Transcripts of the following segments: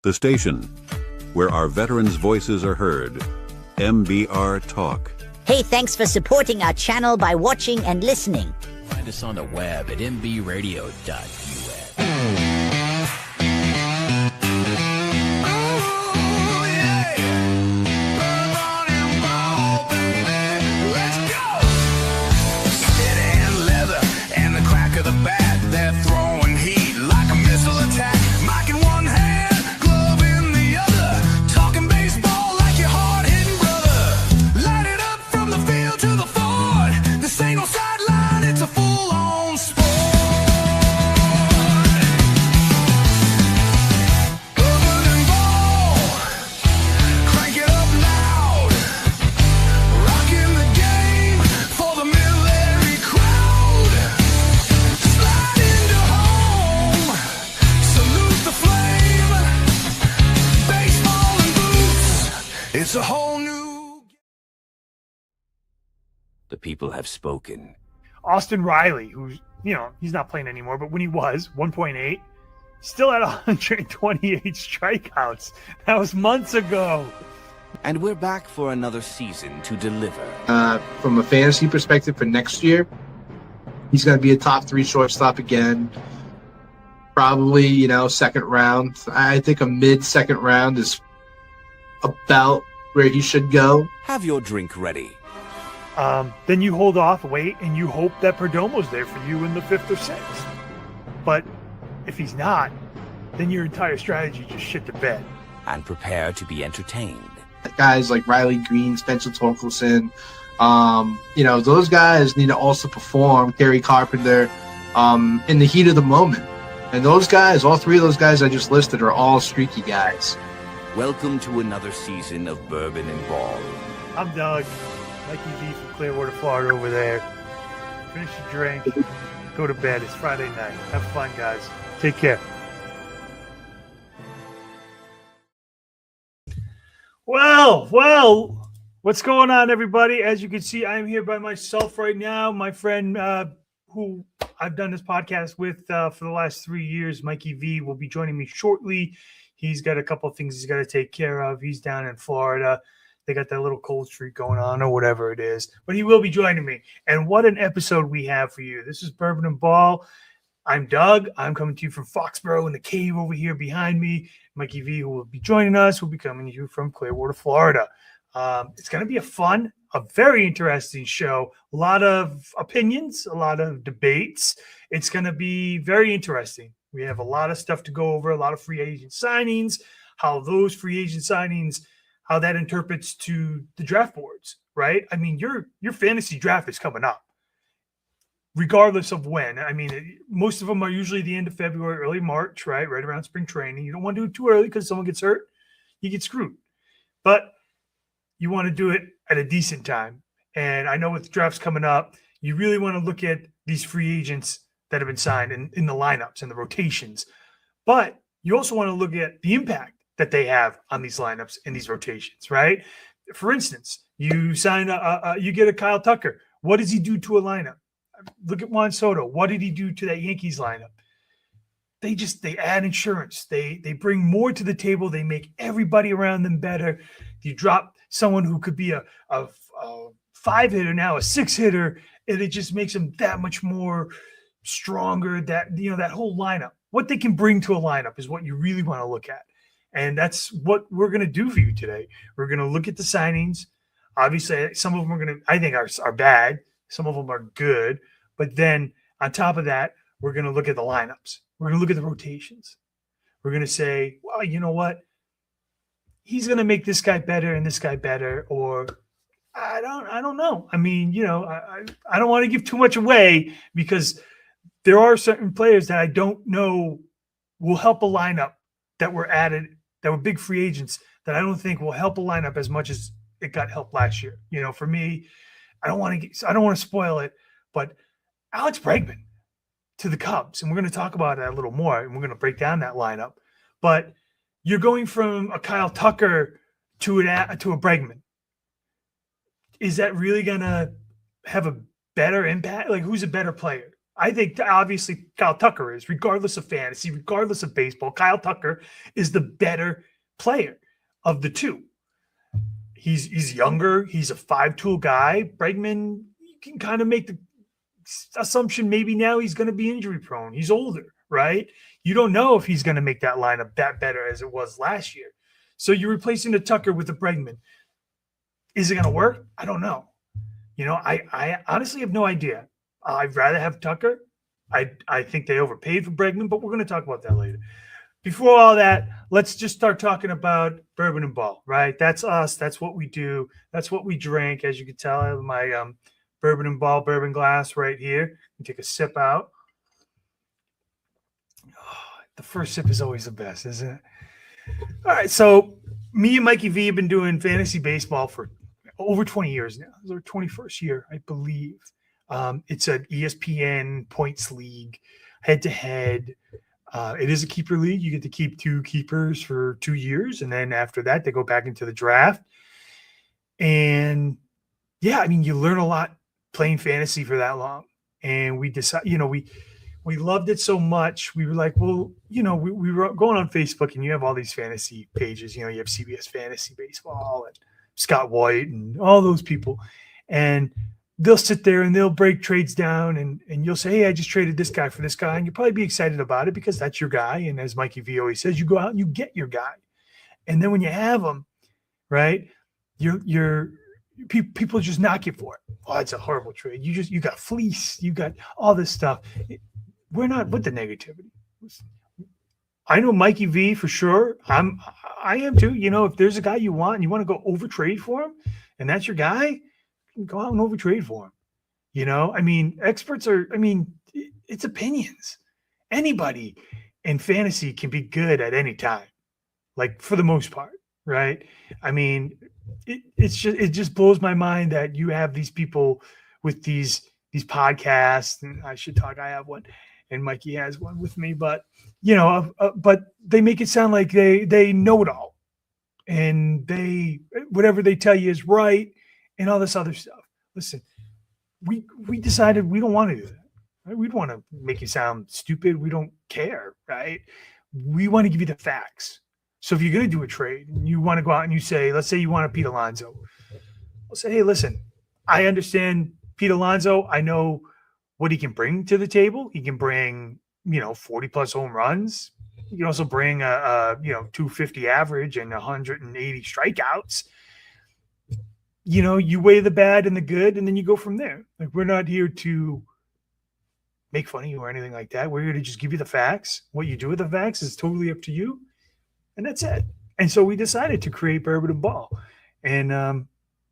The station where our veterans' voices are heard. MBR Talk. Hey, thanks for supporting our channel by watching and listening. Find us on the web at mbradio.us. It's a whole new... The people have spoken. Austin Riley, who's, he's not playing anymore, but when he was, 1.8, still at 128 strikeouts. That was months ago. And we're back for another season to deliver. From a fantasy perspective for next year, he's going to be a top 3 shortstop again. Probably, second round. I think a mid-second round is about where he should go. Have your drink ready. Then you hold off, wait, and you hope that Perdomo's there for you in the 5th or 6th. But if he's not, then your entire strategy just shit to bed. And prepare to be entertained. Guys like Riley Green, Spencer Torkelson, those guys need to also perform. Gary Carpenter, in the heat of the moment. And those guys, all 3 of those guys I just listed, are all streaky guys. Welcome to another season of Bourbon N Ball. I'm Doug, Mikey V from Clearwater, Florida over there. Finish your drink, go to bed. It's Friday night. Have fun, guys. Take care. Well, what's going on, everybody? As you can see, I'm here by myself right now. My friend who I've done this podcast with for the last 3 years, Mikey V, will be joining me shortly. He's got a couple of things he's got to take care of. He's down in Florida. They got that little cold streak going on or whatever it is. But he will be joining me. And what an episode we have for you. This is Bourbon N Ball. I'm Doug. I'm coming to you from Foxborough in the cave over here behind me. Mikey V, who will be joining us, will be coming to you from Clearwater, Florida. It's going to be a very interesting show. A lot of opinions, a lot of debates. It's going to be very interesting. We have a lot of stuff to go over, a lot of free agent signings, how those free agent signings, how that interprets to the draft boards, right? I mean, your fantasy draft is coming up, regardless of when. I mean, most of them are usually the end of February, early March, right? Right around spring training. You don't want to do it too early because someone gets hurt, you get screwed. But you want to do it at a decent time. And I know with the drafts coming up, you really want to look at these free agents that have been signed in the lineups and the rotations. But you also want to look at the impact that they have on these lineups and these rotations, right? For instance, you sign you get a Kyle Tucker. What does he do to a lineup? Look at Juan Soto. What did he do to that Yankees lineup? They add insurance. They bring more to the table. They make everybody around them better. You drop someone who could be a 5-hitter now, a 6-hitter, and it just makes them that much more stronger. That whole lineup, what they can bring to a lineup is what you really want to look at. And that's what we're going to do for you today. We're going to look at the signings. Obviously, some of them are bad. Some of them are good. But then on top of that, we're going to look at the lineups. We're going to look at the rotations. We're going to say, well, you know what? He's going to make this guy better and this guy better. Or I don't know. I mean, I don't want to give too much away because there are certain players that I don't know will help a lineup that were added, that were big free agents, that I don't think will help a lineup as much as it got helped last year. For me, I don't want to spoil it, but Alex Bregman to the Cubs, and we're going to talk about that a little more, and we're going to break down that lineup. But you're going from a Kyle Tucker to a Bregman. Is that really going to have a better impact? Like, who's a better player? I think obviously Kyle Tucker is, regardless of fantasy, regardless of baseball. Kyle Tucker is the better player of the two. He's younger. He's a 5-tool guy. Bregman, you can kind of make the assumption maybe now he's going to be injury prone. He's older, right? You don't know if he's going to make that lineup that better as it was last year. So you're replacing the Tucker with the Bregman. Is it going to work? I don't know. I honestly have no idea. I'd rather have Tucker. I think they overpaid for Bregman, but we're going to talk about that later. Before all that, let's just start talking about Bourbon N Ball, right? That's us. That's what we do. That's what we drink. As you can tell, I have my Bourbon N Ball bourbon glass right here. You take a sip out. Oh, the first sip is always the best, isn't it? All right, so me and Mikey V have been doing fantasy baseball for over 20 years now. This is our 21st year, I believe. It's an ESPN points league, head-to-head. It is a keeper league. You get to keep 2 keepers for 2 years, and then after that, they go back into the draft. And yeah, I mean, you learn a lot playing fantasy for that long. And we decided, we loved it so much. We were like, well, we were going on Facebook, and you have all these fantasy pages. You have CBS Fantasy Baseball and Scott White and all those people, and they'll sit there and they'll break trades down, and you'll say, hey, I just traded this guy for this guy. And you'll probably be excited about it because that's your guy. And as Mikey V always says, you go out and you get your guy. And then when you have him, right, people just knock you for it. Oh, it's a horrible trade. You got fleece. You got all this stuff. We're not with the negativity. I know Mikey V for sure. I am too. If there's a guy you want and you want to go over trade for him, and that's your guy, go out and over trade for him. I mean, it's opinions. Anybody in fantasy can be good at any time, like for the most part, right? I mean, it just blows my mind that you have these people with these podcasts, and I have one, and Mikey has one with me, but but they make it sound like they know it all, and whatever they tell you is right, and all this other stuff. Listen, we decided we don't want to do that. Right? We don't want to make you sound stupid. We don't care, right? We want to give you the facts. So if you're going to do a trade and you want to go out and you say, let's say you want a Pete Alonso, I'll say, hey, listen, I understand Pete Alonso. I know what he can bring to the table. He can bring 40 plus home runs. He can also bring a 250 average and 180 strikeouts. You weigh the bad and the good, and then you go from there. Like, we're not here to make fun of you or anything like that. We're here to just give you the facts. What you do with the facts is totally up to you, and that's it. And so we decided to create Bourbon N Ball, and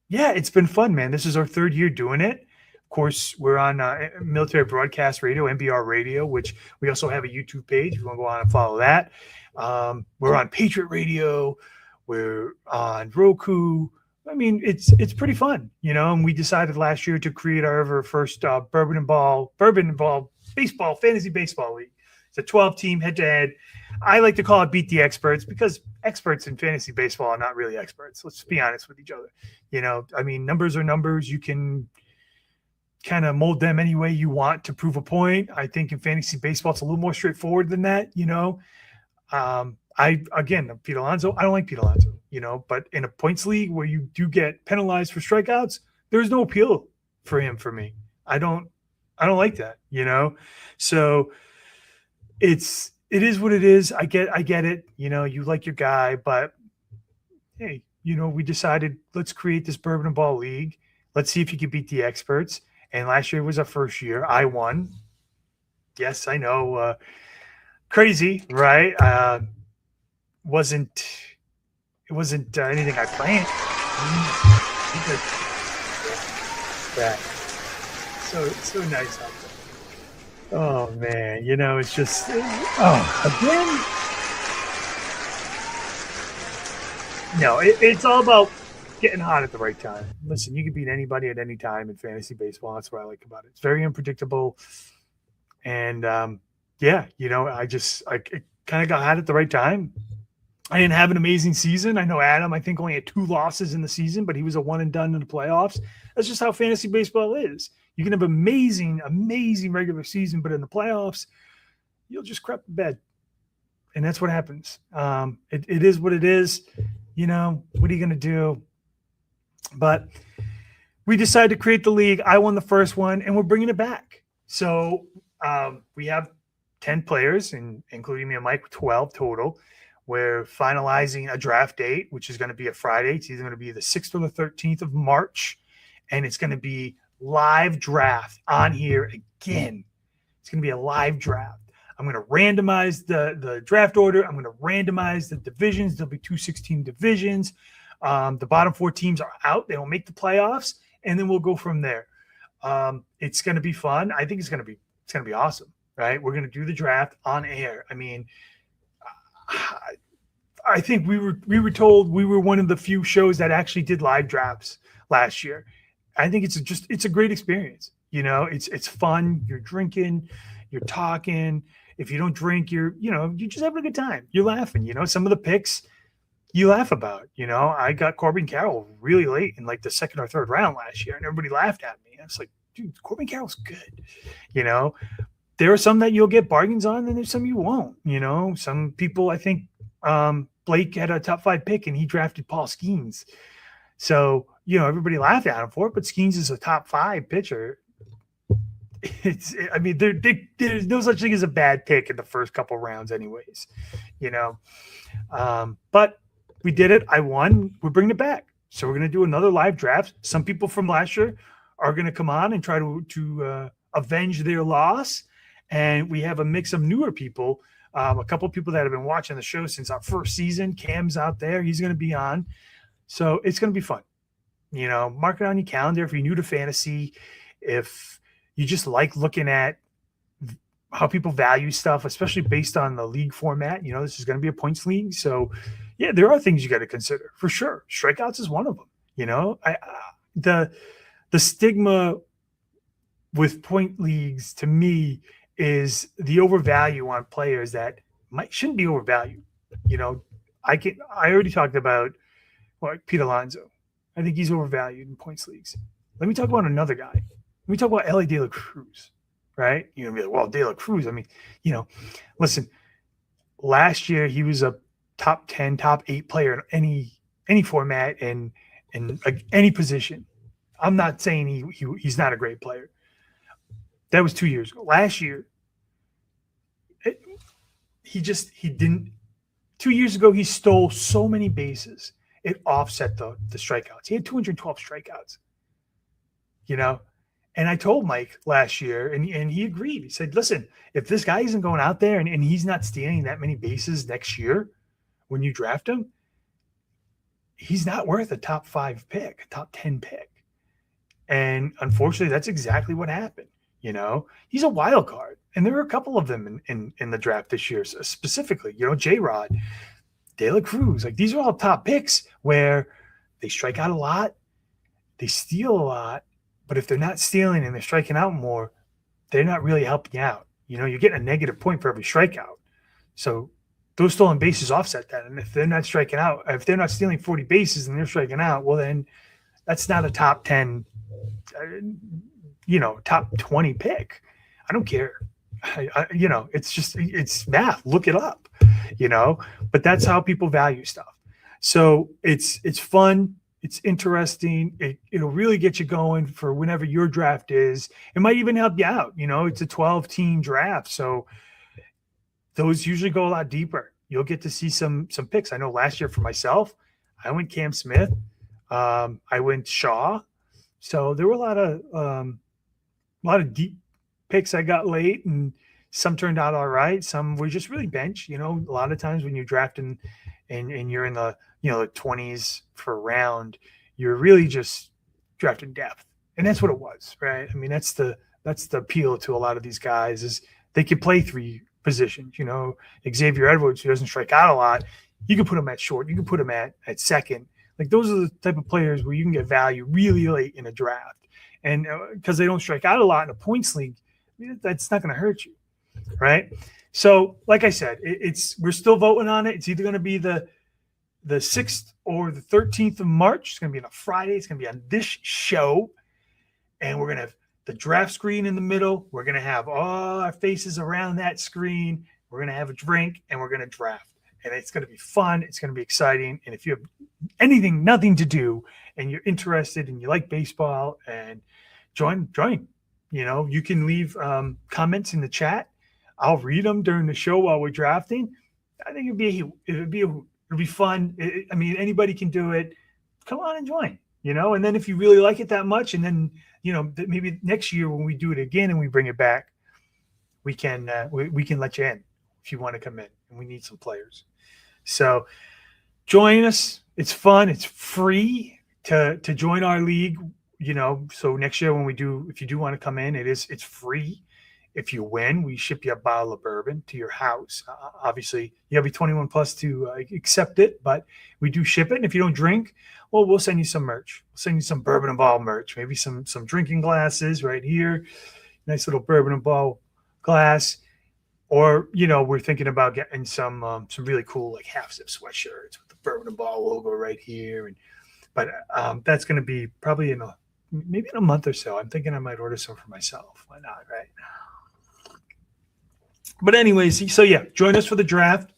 it's been fun, man. This is our 3rd year doing it. Of course, we're on Military Broadcast Radio, MBR Radio, which we also have a YouTube page if you want to go on and follow that. We're on Patriot Radio. We're on Roku. I mean, it's pretty fun, and we decided last year to create our first Bourbon N Ball baseball, fantasy baseball league. It's a 12-team head-to-head. I like to call it Beat the Experts because experts in fantasy baseball are not really experts. Let's be honest with each other. I mean, numbers are numbers. You can kind of mold them any way you want to prove a point. I think in fantasy baseball, it's a little more straightforward than that, Pete Alonso, I don't like Pete Alonso, but in a points league where you do get penalized for strikeouts, there's no appeal for him for me. I don't like that, So it is what it is. I get it. You like your guy, but hey, we decided let's create this Bourbon N Ball league. Let's see if you can beat the experts. And last year was our first year. I won. Yes, I know. Crazy, right? It wasn't anything I planned. Yeah. So nice out there. Oh man, it's just again. No, it's all about getting hot at the right time. Listen, you can beat anybody at any time in fantasy baseball. That's what I like about it. It's very unpredictable, and I kind of got hot at the right time. I didn't have an amazing season. I know Adam, I think, only had 2 losses in the season, but he was a one and done in the playoffs. That's just how fantasy baseball is. You can have amazing regular season, but in the playoffs, you'll just crap the bed. And that's what happens. It is what it is. You know, what are you going to do? But we decided to create the league. I won the first one, and we're bringing it back. So we have 10 players, including me and Mike, 12 total. We're finalizing a draft date, which is going to be a Friday. It's either going to be the 6th or the 13th of March, and it's going to be live draft on here again. It's going to be a live draft. I'm going to randomize the draft order. I'm going to randomize the divisions. There'll be 2 16 divisions. The bottom 4 teams are out. They don't make the playoffs, and then we'll go from there. It's going to be fun. I think it's going to be awesome, right? We're going to do the draft on air. I mean, I think we were told we were one of the few shows that actually did live drafts last year. I think it's a great experience. You know, it's fun. You're drinking, you're talking. If you don't drink, you're just having a good time. You're laughing. You know, some of the picks you laugh about. You know, I got Corbin Carroll really late in like the 2nd or 3rd round last year, and everybody laughed at me. I was like, dude, Corbin Carroll's good. You know, there are some that you'll get bargains on, and there's some you won't. You know, some people, I think Blake had a top 5 pick, and he drafted Paul Skeens. So, you know, everybody laughed at him for it, but Skeens is a top 5 pitcher. There's no such thing as a bad pick in the first couple rounds anyways, you know. But we did it. I won. We're bringing it back. So we're going to do another live draft. Some people from last year are going to come on and try to avenge their loss. And we have a mix of newer people, a couple of people that have been watching the show since our first season. Cam's out there. He's going to be on. So it's going to be fun. You know, mark it on your calendar if you're new to fantasy, if you just like looking at how people value stuff, especially based on the league format. You know, this is going to be a points league. So, yeah, there are things you got to consider for sure. Strikeouts is one of them. You know, the stigma with point leagues to me is the overvalue on players that shouldn't be overvalued. You know, I already talked about Pete Alonso. I think he's overvalued in points leagues. Let me talk about another guy. Let me talk about Ellie De La Cruz, right? You're going to be like, well, De La Cruz, I mean, you know, listen, last year he was a top 10, top 8 player in any format and any position. I'm not saying he's not a great player. That was 2 years ago. Last year, he didn't. 2 years ago, he stole so many bases. It offset the strikeouts. He had 212 strikeouts, you know? And I told Mike last year, and he agreed. He said, listen, if this guy isn't going out there and he's not stealing that many bases next year when you draft him, he's not worth a top 5 pick, a top 10 pick. And unfortunately, that's exactly what happened. You know, he's a wild card. And there were a couple of them in the draft this year, specifically, you know, J-Rod, De La Cruz. Like, these are all top picks where they strike out a lot, they steal a lot. But if they're not stealing and they're striking out more, they're not really helping you out. You know, you're getting a negative point for every strikeout. So those stolen bases offset that. And if they're not striking out, if they're not stealing 40 bases and they're striking out, well, then that's not a top 10, top 20 pick. I don't care. It's math. Look it up, you know, but that's how people value stuff. So it's fun. It's interesting. It'll really get you going for whenever your draft is. It might even help you out. You know, it's a 12-team draft, so those usually go a lot deeper. You'll get to see some picks. I know last year for myself, I went Cam Smith. I went Shaw. So there were a lot of deep picks I got late, and some turned out all right. Some were just really bench. You know, a lot of times when you're drafting and you're in the the 20s for a round, you're really just drafting depth. And that's what it was, right? I mean, that's the appeal to a lot of these guys is they can play 3 positions. You know, Xavier Edwards, who doesn't strike out a lot, you can put him at short, you can put him at second. Like, those are the type of players where you can get value really late in a draft. And because they don't strike out a lot in a points league, that's not going to hurt you, right? So, like I said, we're still voting on it. It's either going to be the 6th or the 13th of March. It's going to be on a Friday. It's going to be on this show. And we're going to the draft screen in the middle. We're going to have all our faces around that screen. We're going to have a drink, and we're going to draft. And it's going to be fun. It's going to be exciting. And if you have nothing to do, and you're interested and you like baseball, and join. You can leave comments in the chat. I'll read them during the show while we're drafting. I think it'd be fun. Anybody can do it. Come on and join. And then if you really like it that much, and then maybe next year when we do it again and we bring it back, we can let you in if you want to come in, and we need some players. So join us. It's fun. It's free to join our league. So next year if you do want to come in, it's free. If you win, we ship you a bottle of bourbon to your house. Obviously, you have to be 21 plus to accept it, but we do ship it. And if you don't drink, well, we'll send you some merch. We'll send you some Bourbon N Ball merch, maybe some drinking glasses right here, nice little Bourbon N Ball glass. Or, we're thinking about getting some really cool like half zip sweatshirts with the Bourbon N Ball logo right here. But that's going to be probably maybe in a month or so. I'm thinking I might order some for myself. Why not, right? But anyways, so yeah, join us for the draft.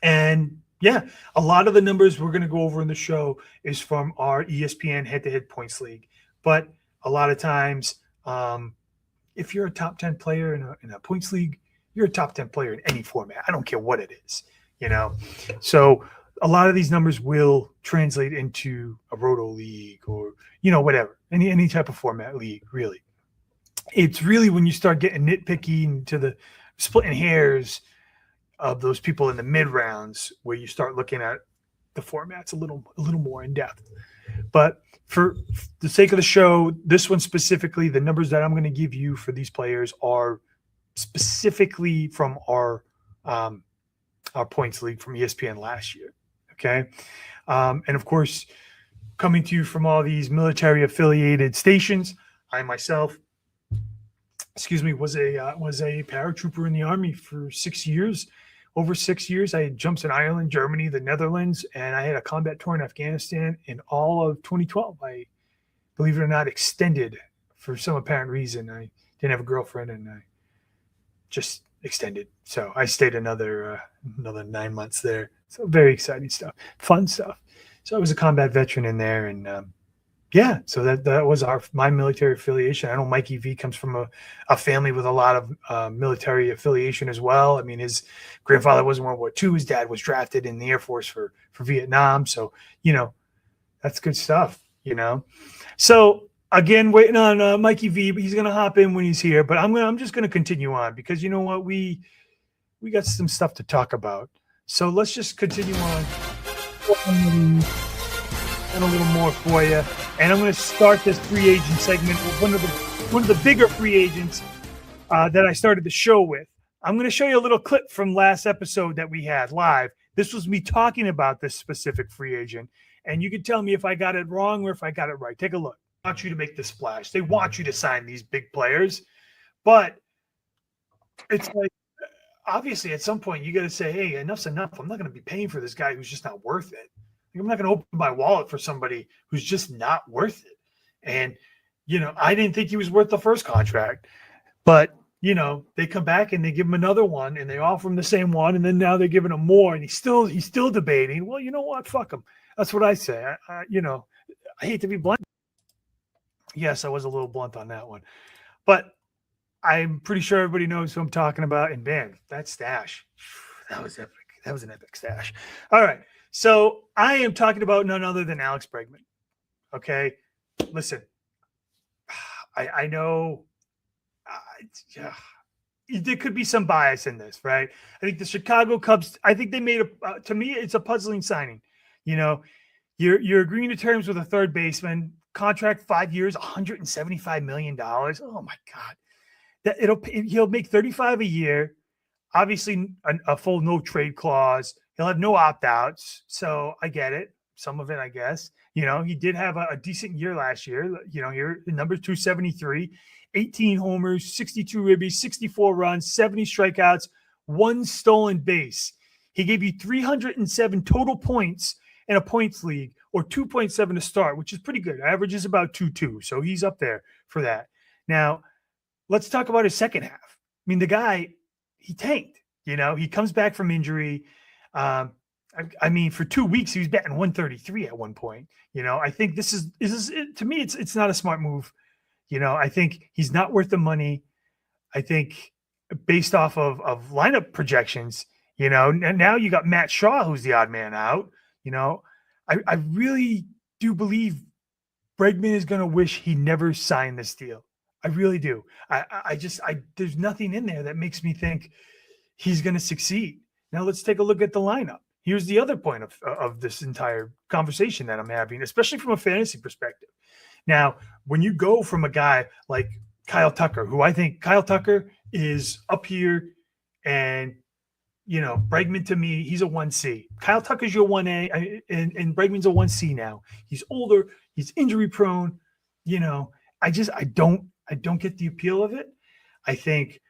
And yeah, a lot of the numbers we're going to go over in the show is from our ESPN head-to-head points league. But a lot of times, if you're a top 10 player in a points league, you're a top 10 player in any format. I don't care what it is, So a lot of these numbers will translate into a roto league or, whatever, any type of format league, really. It's really when you start getting nitpicky into the splitting hairs of those people in the mid rounds where you start looking at the formats a little more in depth. But for the sake of the show, this one specifically, the numbers that I'm going to give you for these players are specifically from our points league from ESPN last year. Okay. And of course, coming to you from all these military affiliated stations, I myself, was a paratrooper in the Army for 6 years. Over 6 years, I had jumps in Ireland, Germany, the Netherlands, and I had a combat tour in Afghanistan in all of 2012. I, believe it or not, extended for some apparent reason. I didn't have a girlfriend, and I just extended. So I stayed another 9 months there. So very exciting stuff, fun stuff. So I was a combat veteran in there, and so that was my military affiliation. I know Mikey V comes from a family with a lot of military affiliation as well. I mean, his grandfather was in World War II. His dad was drafted in the Air Force for Vietnam. So, that's good stuff, So, again, waiting on Mikey V, but he's going to hop in when he's here. But I'm just going to continue on because you know what? We got some stuff to talk about. So let's just continue on. And a little more for you. And I'm going to start this free agent segment with one of the bigger free agents that I started the show with. I'm going to show you a little clip from last episode that we had live. This was me talking about this specific free agent. And you can tell me if I got it wrong or if I got it right. Take a look. They want you to make the splash. They want you to sign these big players. But it's like, obviously, at some point, you got to say, hey, enough's enough. I'm not going to be paying for this guy who's just not worth it. I'm not going to open my wallet for somebody who's just not worth it. And, I didn't think he was worth the first contract. But, they come back and they give him another one and they offer him the same one. And then now they're giving him more and he's still debating. Well, you know what? Fuck him. That's what I say. I hate to be blunt. Yes, I was a little blunt on that one. But I'm pretty sure everybody knows who I'm talking about. And man, that stash, that was epic. That was an epic stash. All right. So I am talking about none other than Alex Bregman. Okay. Listen, I know there could be some bias in this, right? I think the Chicago Cubs, I think they made to me, it's a puzzling signing. You're agreeing to terms with a third baseman, contract 5 years, $175 million. Oh my God. He'll make 35 a year. Obviously a full no trade clause. He'll have no opt-outs, so I get it. Some of it, I guess. He did have a decent year last year. Here the number 273, 18 homers, 62 ribbies, 64 runs, 70 strikeouts, 1 stolen base. He gave you 307 total points in a points league, or 2.7 to start, which is pretty good. Average is about 2.2, so he's up there for that. Now, let's talk about his second half. I mean, the guy, he tanked. He comes back from injury. I mean, for 2 weeks he was batting 133 at one point. I think this is to me, it's not a smart move. I think he's not worth the money. I think based off of lineup projections, and now you got Matt Shaw, who's the odd man out. I really do believe Bregman is going to wish he never signed this deal. I really do. I there's nothing in there that makes me think he's going to succeed. Now let's take a look at the lineup. Here's the other point of this entire conversation that I'm having, especially from a fantasy perspective. Now, when you go from a guy like Kyle Tucker, who I think Kyle Tucker is up here, and Bregman, to me, he's a 1C. Kyle Tucker's your 1A, and Bregman's a 1C now. He's older, he's injury prone. I don't get the appeal of it. I think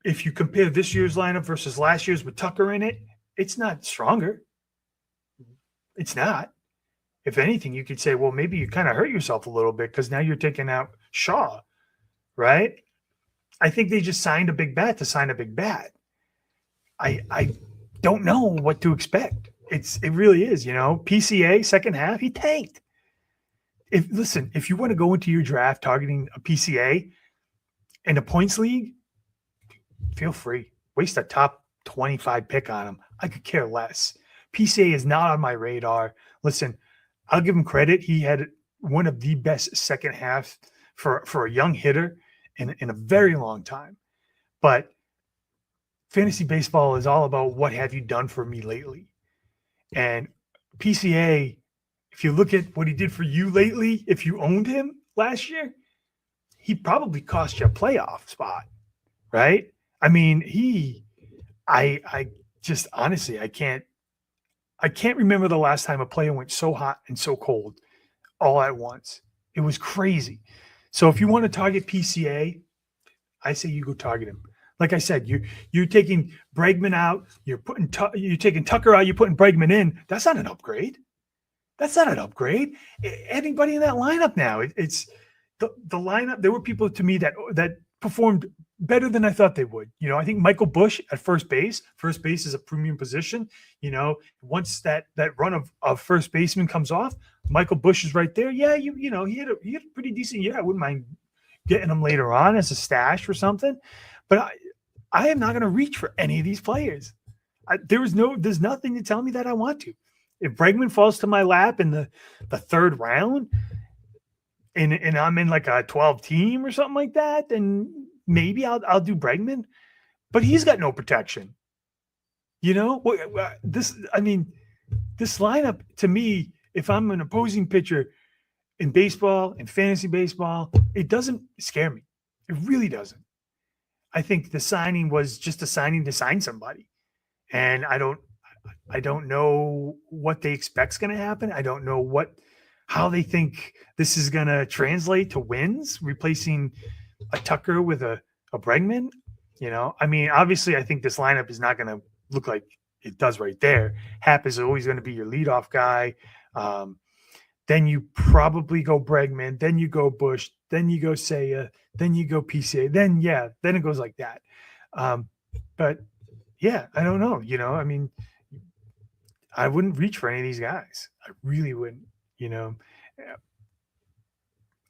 if you compare this year's lineup versus last year's with Tucker in it, it's not stronger. It's not. If anything, you could say, well, maybe you kind of hurt yourself a little bit because now you're taking out Shaw, right? I think they just signed a big bat to sign a big bat. I don't know what to expect. It really is, PCA second half, he tanked. If you want to go into your draft targeting a PCA in a points league, feel free. Waste a top 25 pick on him. I could care less. PCA is not on my radar. Listen, I'll give him credit. He had one of the best second halves for a young hitter in a very long time. But fantasy baseball is all about what have you done for me lately. And PCA, if you look at what he did for you lately, if you owned him last year, he probably cost you a playoff spot, right? I mean, I just honestly, I can't remember the last time a player went so hot and so cold all at once. It was crazy. So if you want to target PCA, I say you go target him. Like I said, you're taking Bregman out, you're taking Tucker out, you're putting Bregman in. That's not an upgrade. That's not an upgrade. Anybody in that lineup now, it's the lineup. There were people to me that performed better than I thought they would. I think Michael Busch at first base. First base is a premium position. Once that run of first baseman comes off, Michael Busch is right there. Yeah, he had a pretty decent year. I wouldn't mind getting him later on as a stash or something. But I am not going to reach for any of these players. There's nothing to tell me that I want to. If Bregman falls to my lap in the third round, and I'm in like a 12 team or something like that, then maybe I'll do Bregman. But he's got no protection. This lineup to me, if I'm an opposing pitcher in baseball, in fantasy baseball, it doesn't scare me. It really doesn't. I think the signing was just a signing to sign somebody. And I don't know what they expect is going to happen. I don't know how they think this is going to translate to wins, replacing a Tucker with a Bregman. Obviously I think this lineup is not going to look like it does right there. Happ is always going to be your leadoff guy. Then you probably go Bregman, then you go Busch, then you go Seiya, then you go PCA, then it goes like that. But yeah, I don't know. I wouldn't reach for any of these guys. I really wouldn't.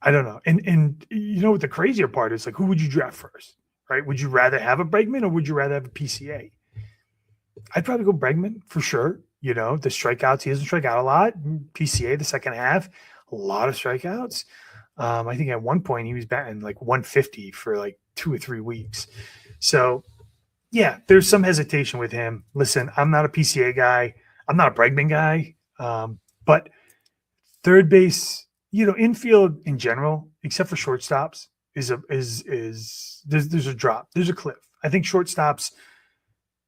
I don't know. And what the crazier part is, like, who would you draft first, right? Would you rather have a Bregman or would you rather have a PCA? I'd probably go Bregman for sure. The strikeouts, he doesn't strike out a lot. PCA, the second half, a lot of strikeouts. I think at one point he was batting like 150 for like 2 or 3 weeks. So, yeah, there's some hesitation with him. Listen, I'm not a PCA guy. I'm not a Bregman guy. But third base, infield in general, except for shortstops, there's a drop. There's a cliff. I think shortstops,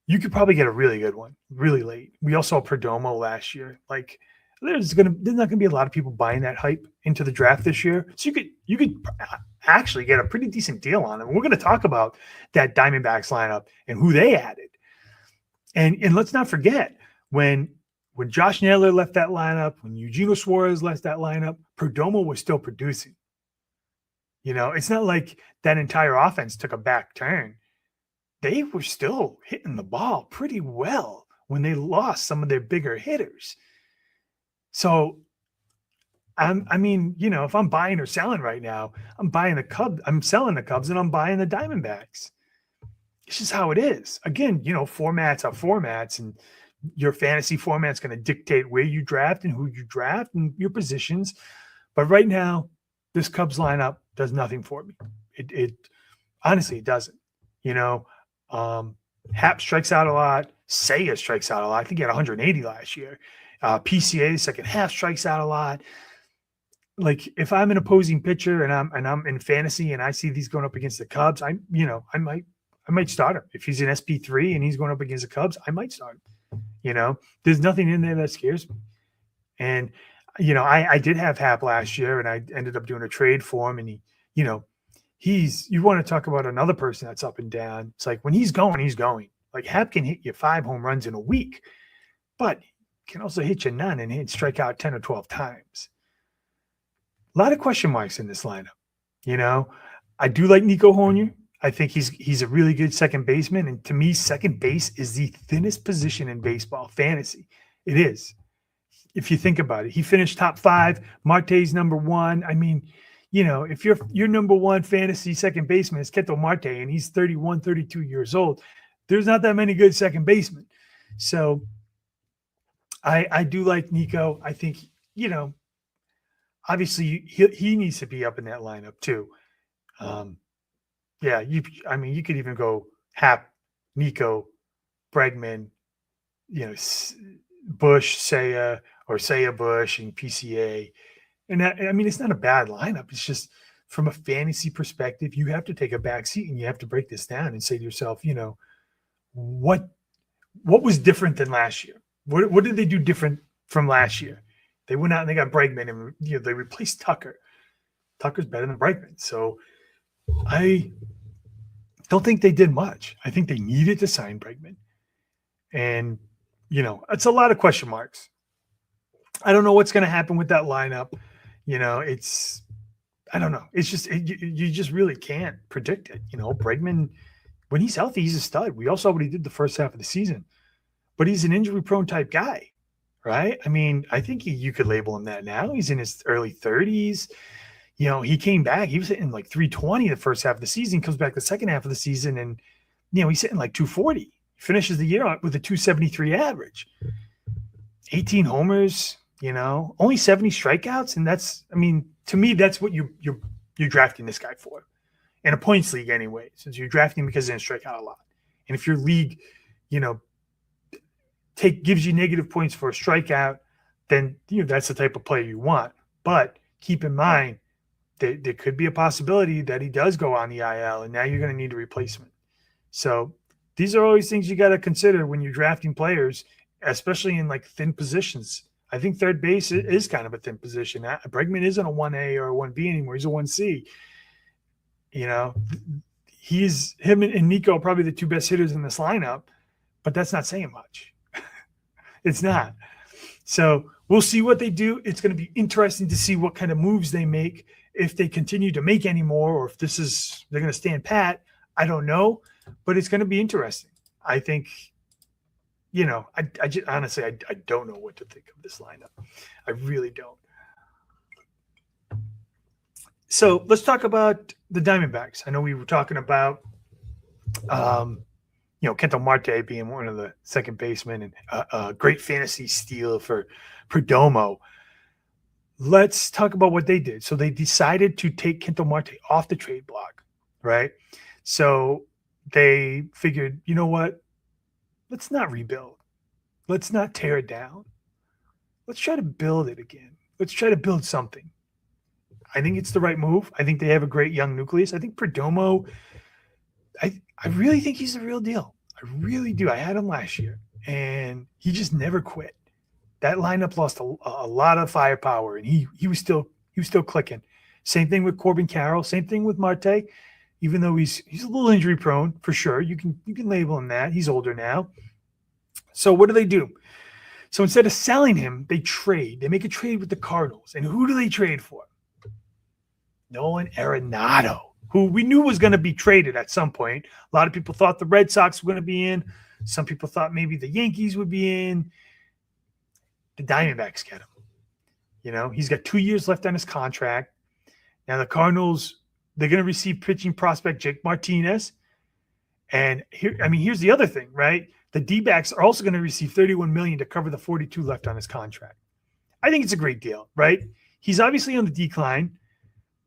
you could probably get a really good one really late. We all saw Perdomo last year. Like, there's not gonna be a lot of people buying that hype into the draft this year. So you could actually get a pretty decent deal on him. We're gonna talk about that Diamondbacks lineup and who they added. And let's not forget when Josh Naylor left that lineup, when Eugenio Suarez left that lineup, Perdomo was still producing. It's not like that entire offense took a back turn. They were still hitting the ball pretty well when they lost some of their bigger hitters. So, if I'm buying or selling right now, I'm buying the Cubs. I'm selling the Cubs and I'm buying the Diamondbacks. It's just how it is. Again, formats are formats, and your fantasy format's going to dictate where you draft and who you draft and your positions. But right now, this Cubs lineup does nothing for me. It honestly, it doesn't. Hap strikes out a lot. Seiya strikes out a lot. I think he had 180 last year. PCA, the second half, strikes out a lot. Like, if I'm an opposing pitcher and I'm in fantasy and I see these going up against the Cubs, I might start him. If he's an SP3 and he's going up against the Cubs, I might start him. There's nothing in there that scares me. And I did have Hap last year, and I ended up doing a trade for him. And you want to talk about another person that's up and down. It's like, when he's going, he's going. Like, Hap can hit you 5 home runs in a week, but can also hit you none and strike out 10 or 12 times. A lot of question marks in this lineup. I do like Nico Hoerner. I think he's a really good second baseman. And to me, second base is the thinnest position in baseball fantasy. It is. If you think about it, he finished top 5. Marte's number 1. I mean, if your number 1 fantasy second baseman is Ketel Marte and he's 31, 32 years old, there's not that many good second basemen. So I do like Nico. I think, obviously he needs to be up in that lineup too. You could even go Hap, Nico, Bregman, Bush, Seiya, or Seiya, Bush, and PCA. And it's not a bad lineup. It's just, from a fantasy perspective, you have to take a back seat and you have to break this down and say to yourself, what was different than last year? What did they do different from last year? They went out and they got Bregman, and they replaced Tucker. Tucker's better than Bregman. So I don't think they did much. I think they needed to sign Bregman. And, it's a lot of question marks. I don't know what's going to happen with that lineup. I don't know. It's just, you just really can't predict it. Bregman, when he's healthy, he's a stud. We all saw what he did the first half of the season. But he's an injury-prone type guy, right? I mean, I think you could label him that now. He's in his early 30s. He came back. He was hitting like 320 the first half of the season. Comes back the second half of the season, and he's hitting like 240. He finishes the year with a 273 average. 18 homers, only 70 strikeouts, and that's, to me, that's what you're drafting this guy for. In a points league anyway, since you're drafting because he didn't strike out a lot. And if your league, gives you negative points for a strikeout, then that's the type of player you want. But keep in mind that there could be a possibility that he does go on the IL, and now you're going to need a replacement. So these are always things you got to consider when you're drafting players, especially in like thin positions. I think third base is kind of a thin position. Bregman isn't a 1A or a 1B anymore. He's a 1C. Him and Nico are probably the 2 best hitters in this lineup, but that's not saying much. It's not. So we'll see what they do. It's going to be interesting to see what kind of moves they make, if they continue to make any more, or if they're going to stand pat. I don't know, but it's going to be interesting. I think, I just, honestly, I don't know what to think of this lineup. I really don't. So let's talk about the Diamondbacks. I know we were talking about, Ketel Marte being one of the second basemen, and a great fantasy steal for Perdomo. Let's talk about what they did. So they decided to take Ketel Marte off the trade block, right? So they figured, you know what? Let's not rebuild. Let's not tear it down. Let's try to build it again. Let's try to build something. I think it's the right move. I think they have a great young nucleus. I think Perdomo, I really think he's the real deal. I really do. I had him last year, and he just never quit. That lineup lost a lot of firepower, and he was still clicking. Same thing with Corbin Carroll. Same thing with Marte. Even though he's a little injury prone for sure, you can label him that. He's older now. So what do? So instead of selling him, they trade. They make a trade with the Cardinals, and who do they trade for? Nolan Arenado, who we knew was going to be traded at some point. A lot of people thought the Red Sox were going to be in. Some people thought maybe the Yankees would be in. The Diamondbacks get him. You know, he's got 2 years left on his contract. Now the Cardinals, they're going to receive pitching prospect Jake Martinez. And here's the other thing, right? The D-backs are also going to receive $31 million to cover the $42 left on his contract. I think it's a great deal, right? He's obviously on the decline,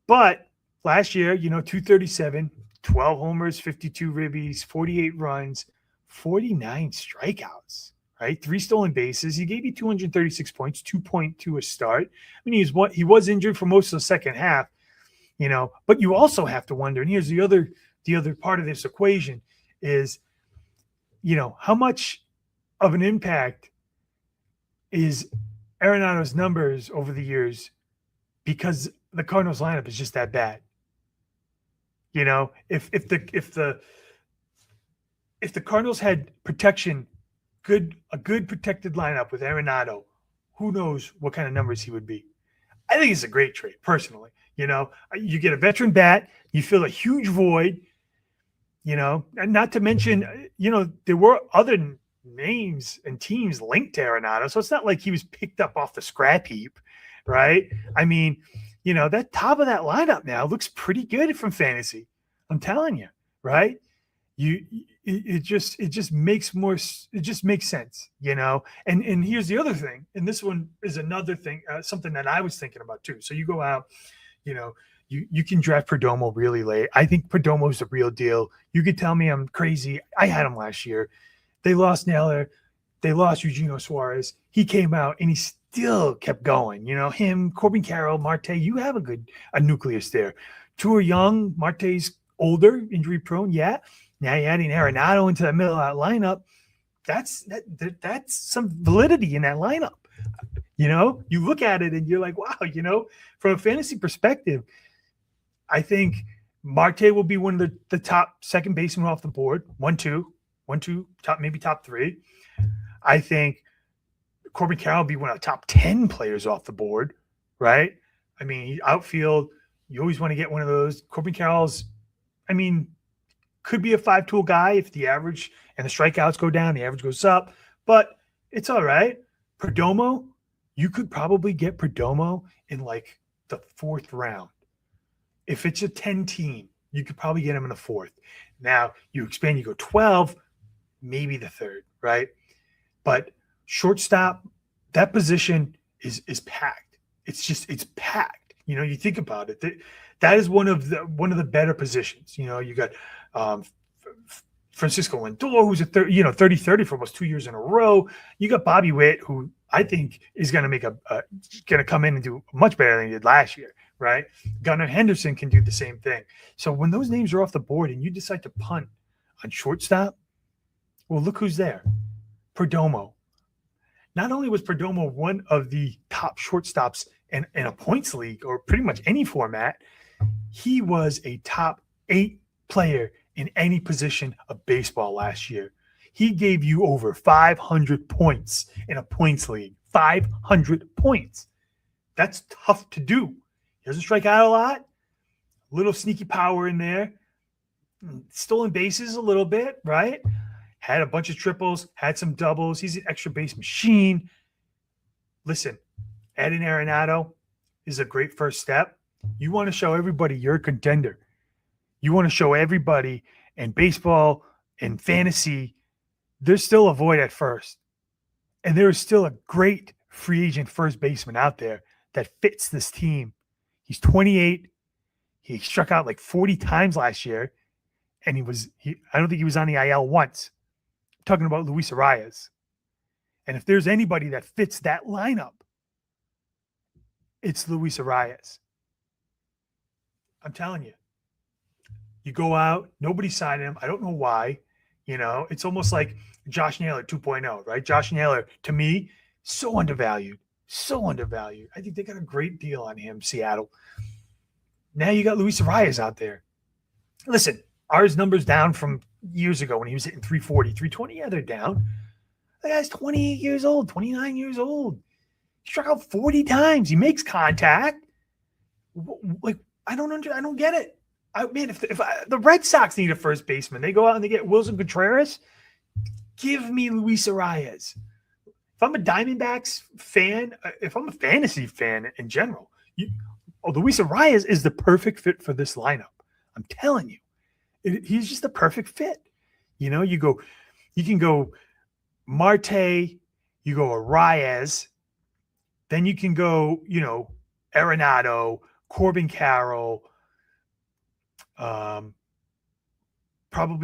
but last year, 237, 12 homers, 52 ribbies, 48 runs, 49 strikeouts. Right, 3 stolen bases. He gave you 236 points, 2.2 a start. I mean, he was injured for most of the second half, But you also have to wonder, and here's the other part of this equation is, how much of an impact is Arenado's numbers over the years because the Cardinals lineup is just that bad. If the Cardinals had protection. A good protected lineup with Arenado, who knows what kind of numbers he would be. I think it's a great trade, personally. You get a veteran bat, you fill a huge void, and not to mention, there were other names and teams linked to Arenado, so it's not like he was picked up off the scrap heap, right? I mean, that top of that lineup now looks pretty good from fantasy. I'm telling you, right? It just makes sense, and here's the other thing, and this one is another thing, something that I was thinking about too. So you go out, you can draft Perdomo really late. I think Perdomo's the real deal. You could tell me I'm crazy. I had him last year. They lost Naylor, they lost Eugenio Suarez. He came out and he still kept going. Him, Corbin Carroll, Marte. You have a nucleus there. Two are young. Marte's older, injury prone. Yeah. Now you're adding Arenado into the middle of that lineup. That's some validity in that lineup. You look at it and you're like, wow, from a fantasy perspective, I think Marte will be one of the top second basemen off the board. 1-2, top, maybe top 3. I think Corbin Carroll will be one of the top 10 players off the board, right? I mean, outfield, you always want to get one of those. Corbin Carroll's, could be a 5-tool guy if the average and the strikeouts go down, the average goes up, but it's all right. Perdomo, you could probably get Perdomo in like the 4th round. If it's a 10 team, you could probably get him in the 4th. Now you expand, you go 12, maybe the 3rd, right? But shortstop, that position is packed. It's packed. You think about it. That is one of the better positions. You got Francisco Lindor, who's a 30-30 for almost 2 years in a row. You got Bobby Witt, who I think is going to make going to come in and do much better than he did last year, right? Gunnar Henderson can do the same thing. So when those names are off the board and you decide to punt on shortstop, well, look who's there. Perdomo. Not only was Perdomo one of the top shortstops in a points league or pretty much any format, he was a top 8 player in any position of baseball last year. He gave you over 500 points in a points league. 500 points. That's tough to do. He doesn't strike out a lot. A little sneaky power in there. Stolen bases a little bit, right? Had a bunch of triples, had some doubles. He's an extra base machine. Listen, adding Arenado is a great first step. You want to show everybody you're a contender. You want to show everybody in baseball and fantasy, there's still a void at first. And there is still a great free agent first baseman out there that fits this team. He's 28. He struck out like 40 times last year. And I don't think he was on the IL once. I'm talking about Luis Arias. And if there's anybody that fits that lineup, it's Luis Arias. I'm telling you. You go out, nobody signed him. I don't know why. It's almost like Josh Naylor 2.0, right? Josh Naylor, to me, so undervalued. So undervalued. I think they got a great deal on him, Seattle. Now you got Luis Arias out there. Listen, are his numbers down from years ago when he was hitting 340, 320? Yeah, they're down. The guy's 28 years old, 29 years old. He struck out 40 times. He makes contact. Like, I don't get it. If the Red Sox need a first baseman, they go out and they get Wilson Contreras. Give me Luis Arias. If I'm a Diamondbacks fan, if I'm a fantasy fan in general, Luis Arias is the perfect fit for this lineup. I'm telling you, he's just the perfect fit. You know, you can go Marte, you go Arias, then you can go, Arenado, Corbin Carroll, probably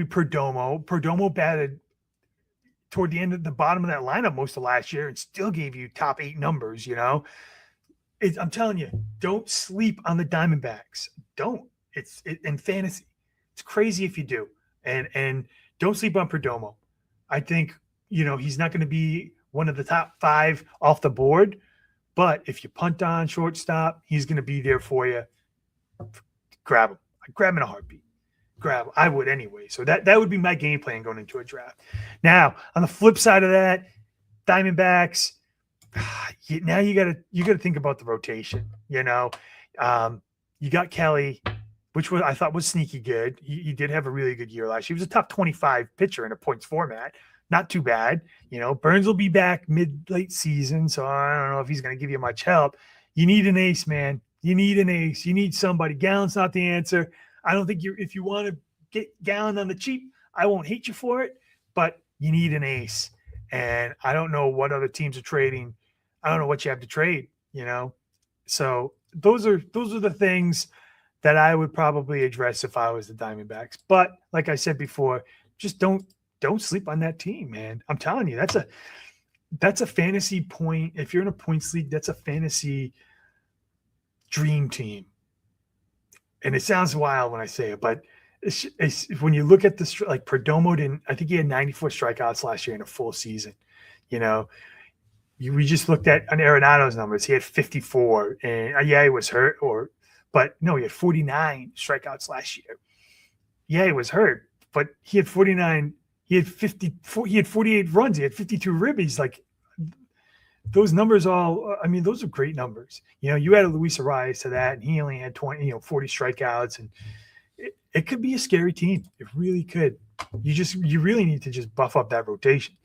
Perdomo. Perdomo batted toward the end of the bottom of that lineup most of last year and still gave you top 8 numbers, I'm telling you, don't sleep on the Diamondbacks. Don't. It's in fantasy. It's crazy if you do. And don't sleep on Perdomo. I think, he's not going to be one of the top 5 off the board, but if you punt on shortstop, he's going to be there for you. Grab him. I'd grab him in a heartbeat. Grab him. I would anyway. So that would be my game plan going into a draft. Now, on the flip side of that, Diamondbacks, now you gotta think about the rotation. You got Kelly, which I thought was sneaky good. He did have a really good year last year. He was a top 25 pitcher in a points format. Not too bad. Burns will be back late season, so I don't know if he's going to give you much help. You need an ace, man. You need an ace. You need somebody. Gallen's not the answer. I don't think if you want to get Gallen on the cheap, I won't hate you for it, but you need an ace. And I don't know what other teams are trading. I don't know what you have to trade, So those are the things that I would probably address if I was the Diamondbacks. But like I said before, just don't sleep on that team, man. I'm telling you, that's a fantasy point. If you're in a points league, that's a fantasy dream team. And it sounds wild when I say it, but it's when you look at this, like Perdomo I think he had 94 strikeouts last year in a full season. We just looked at Arenado's numbers. He had 54, and he was hurt, but no, he had 49 strikeouts last year. Yeah, he was hurt, but he had 49. He had 54. He had 48 runs. He had 52 ribbies. Like those numbers those are great numbers. You add a Luis Arias to that, and he only had 40 strikeouts, and it could be a scary team. It really could. You really need to just buff up that rotation.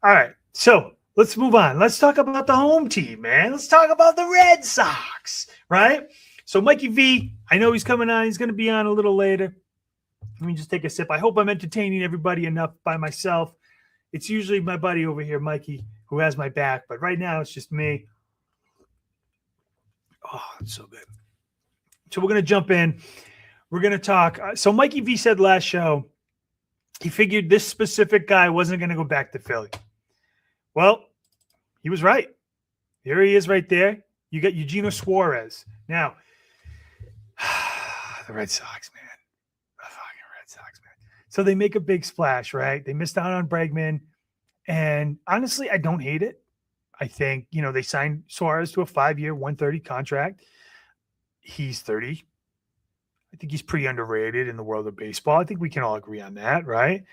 All right, so let's move on. Let's talk about the home team, man. Let's talk about the Red Sox, right? So Mikey V, I know he's coming on. He's going to be on a little later. Let me just take a sip. I hope I'm entertaining everybody enough by myself. It's usually my buddy over here, Mikey, who has my back, but right now it's just me. Oh, it's so good. So we're going to jump in. We're going to talk. So Mikey V said last show, he figured this specific guy wasn't going to go back to Philly. Well, he was right. There he is right there. You got Eugenio Suarez. Now, the Red Sox, man. The fucking Red Sox, man. So they make a big splash, right? They missed out on Bregman. And honestly, I don't hate it. I think, they signed Suarez to a 5-year, $130 contract. He's 30. I think he's pretty underrated in the world of baseball. I think we can all agree on that, right?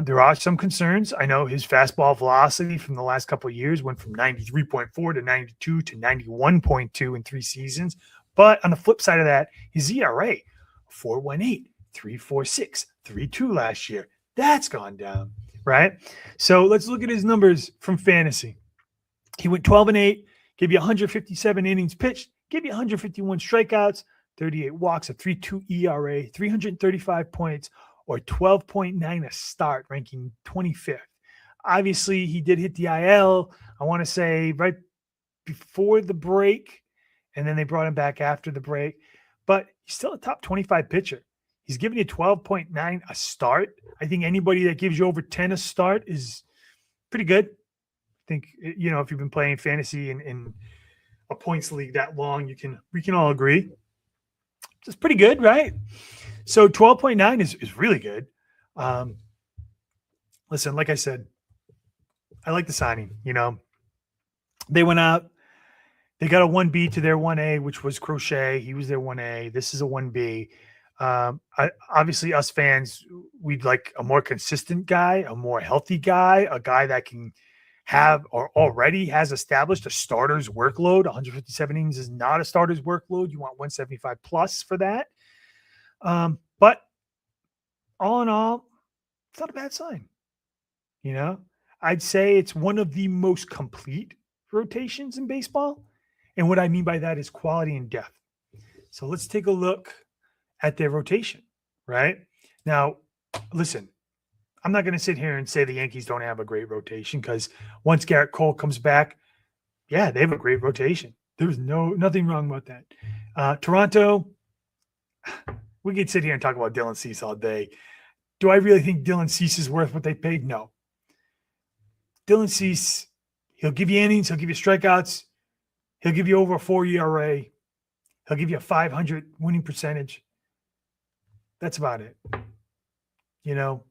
There are some concerns. I know his fastball velocity from the last couple of years went from 93.4 to 92 to 91.2 in 3 seasons. But on the flip side of that, his ERA, 4.18, 3.46, 3.2 last year. That's gone down, right? So let's look at his numbers from fantasy. He went 12-8, gave you 157 innings pitched, gave you 151 strikeouts, 38 walks, a 3.2 ERA, 335 points, or 12.9 a start, ranking 25th. Obviously, he did hit the IL, I want to say, right before the break, and then they brought him back after the break. But he's still a top 25 pitcher. He's giving you 12.9 a start. I think anybody that gives you over 10 a start is pretty good. I think, if you've been playing fantasy in a points league that long, we can all agree. It's pretty good, right? So 12.9 is really good. Listen, like I said, I like the signing. They went out. They got a 1B to their 1A, which was Crochet. He was their 1A. This is a 1B. Obviously, us fans, we'd like a more consistent guy, a more healthy guy, a guy that can have or already has established a starter's workload. 157 innings is not a starter's workload. You want 175 plus for that. But all in all, it's not a bad sign. I'd say it's one of the most complete rotations in baseball. And what I mean by that is quality and depth. So let's take a look at their rotation, right? Now, listen, I'm not going to sit here and say the Yankees don't have a great rotation, because once Garrett Cole comes back, yeah, they have a great rotation. There's nothing wrong about that. Toronto, we could sit here and talk about Dylan Cease all day. Do I really think Dylan Cease is worth what they paid? No. Dylan Cease, he'll give you innings, he'll give you strikeouts, he'll give you over a 4 ERA, he'll give you a 500 winning percentage. That's about it.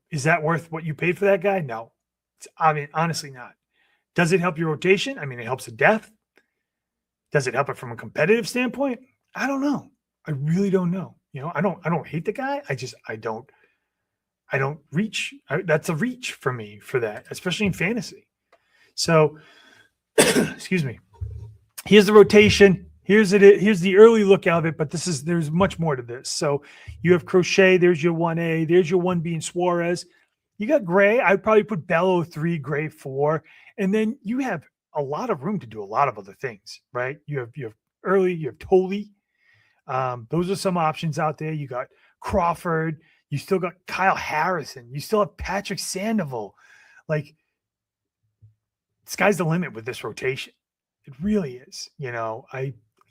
Is that worth what you paid for that guy? No. Honestly not. Does it help your rotation? It helps the depth. Does it help it from a competitive standpoint? I don't know. I really don't know. I don't hate the guy. I don't reach. That's a reach for me for that, especially in fantasy. So, excuse me. Here's the rotation. Here's the early look of it, but there's much more to this. So you have Crochet. There's your 1A. There's your 1B in Suarez. You got Gray. I'd probably put Bello 3, Gray 4, and then you have a lot of room to do a lot of other things, right? You have early. You have Tolley. Those are some options out there. You got Crawford. You still got Kyle Harrison. You still have Patrick Sandoval. Like, sky's the limit with this rotation. It really is.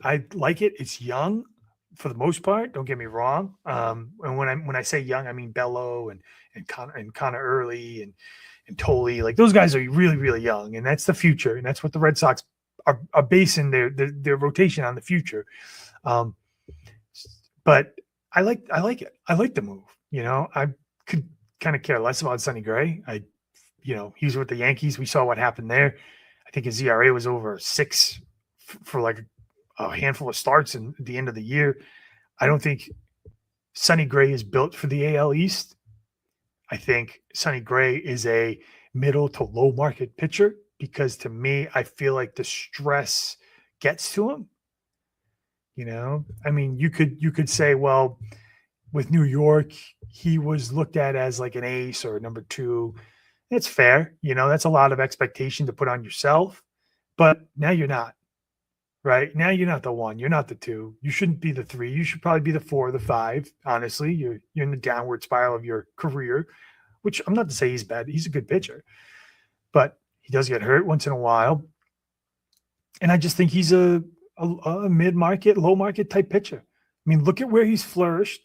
I like it. It's young for the most part. Don't get me wrong. And when I say young, I mean Bello and Connor Early and Tolley. Like, those guys are really, really young, and that's the future. And that's what the Red Sox are basing their rotation on, the future. But I like it. I like the move. I could kind of care less about Sonny Gray. He was with the Yankees. We saw what happened there. I think his ERA was over 6 for like a handful of starts in the end of the year. I don't think Sonny Gray is built for the AL East. I think Sonny Gray is a middle to low market pitcher, because to me, I feel like the stress gets to him. You could say, well, with New York, he was looked at as like an ace or a number 2. It's fair. That's a lot of expectation to put on yourself, but now you're not, right? Now you're not the 1. You're not the 2. You shouldn't be the 3. You should probably be the 4 or the 5. Honestly, you're in the downward spiral of your career, which I'm not to say he's bad. He's a good pitcher, but he does get hurt once in a while. And I just think he's a mid-market, low-market type pitcher. Look at where he's flourished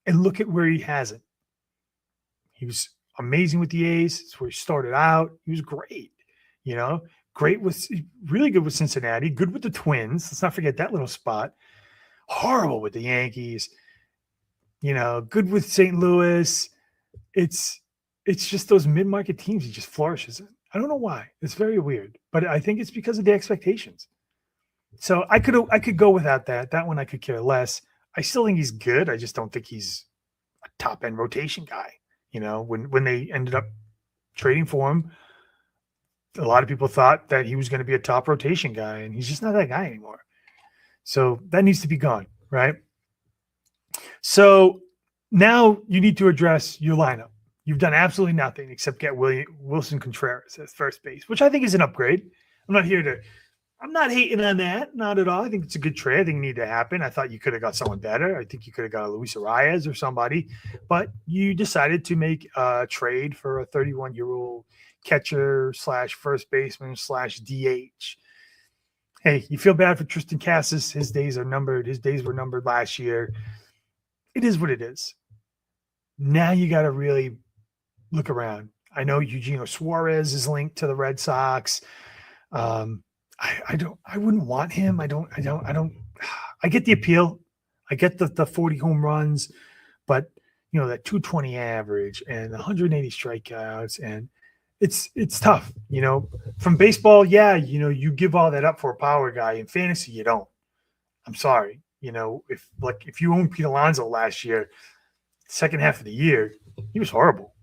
and look at where he hasn't. He was amazing with the A's. It's where he started out. He was great, really good with Cincinnati, good with the Twins. Let's not forget that little spot. Horrible with the Yankees, good with St. Louis. It's just those mid-market teams he just flourishes in. I don't know why. It's very weird, but I think it's because of the expectations. So I could go without that. That one I could care less. I still think he's good. I just don't think he's a top-end rotation guy. When they ended up trading for him, a lot of people thought that he was going to be a top rotation guy, and he's just not that guy anymore. So that needs to be gone, right? So now you need to address your lineup. You've done absolutely nothing except get Wilson Contreras as first base, which I think is an upgrade. I'm not hating on that. Not at all. I think it's a good trade. I think it needed to happen. I thought you could have got someone better. I think you could have got a Luis Arias or somebody, but you decided to make a trade for a 31-year-old catcher / first baseman / DH. Hey, you feel bad for Tristan Cassis. His days are numbered. His days were numbered last year. It is what it is. Now you got to really look around. I know Eugenio Suarez is linked to the Red Sox. I wouldn't want him. I get the appeal. I get the 40 home runs, but that 220 average and 180 strikeouts, and it's tough. From baseball, yeah, you give all that up for a power guy. In fantasy, you don't. I'm sorry. If you owned Pete Alonso last year, second half of the year, he was horrible.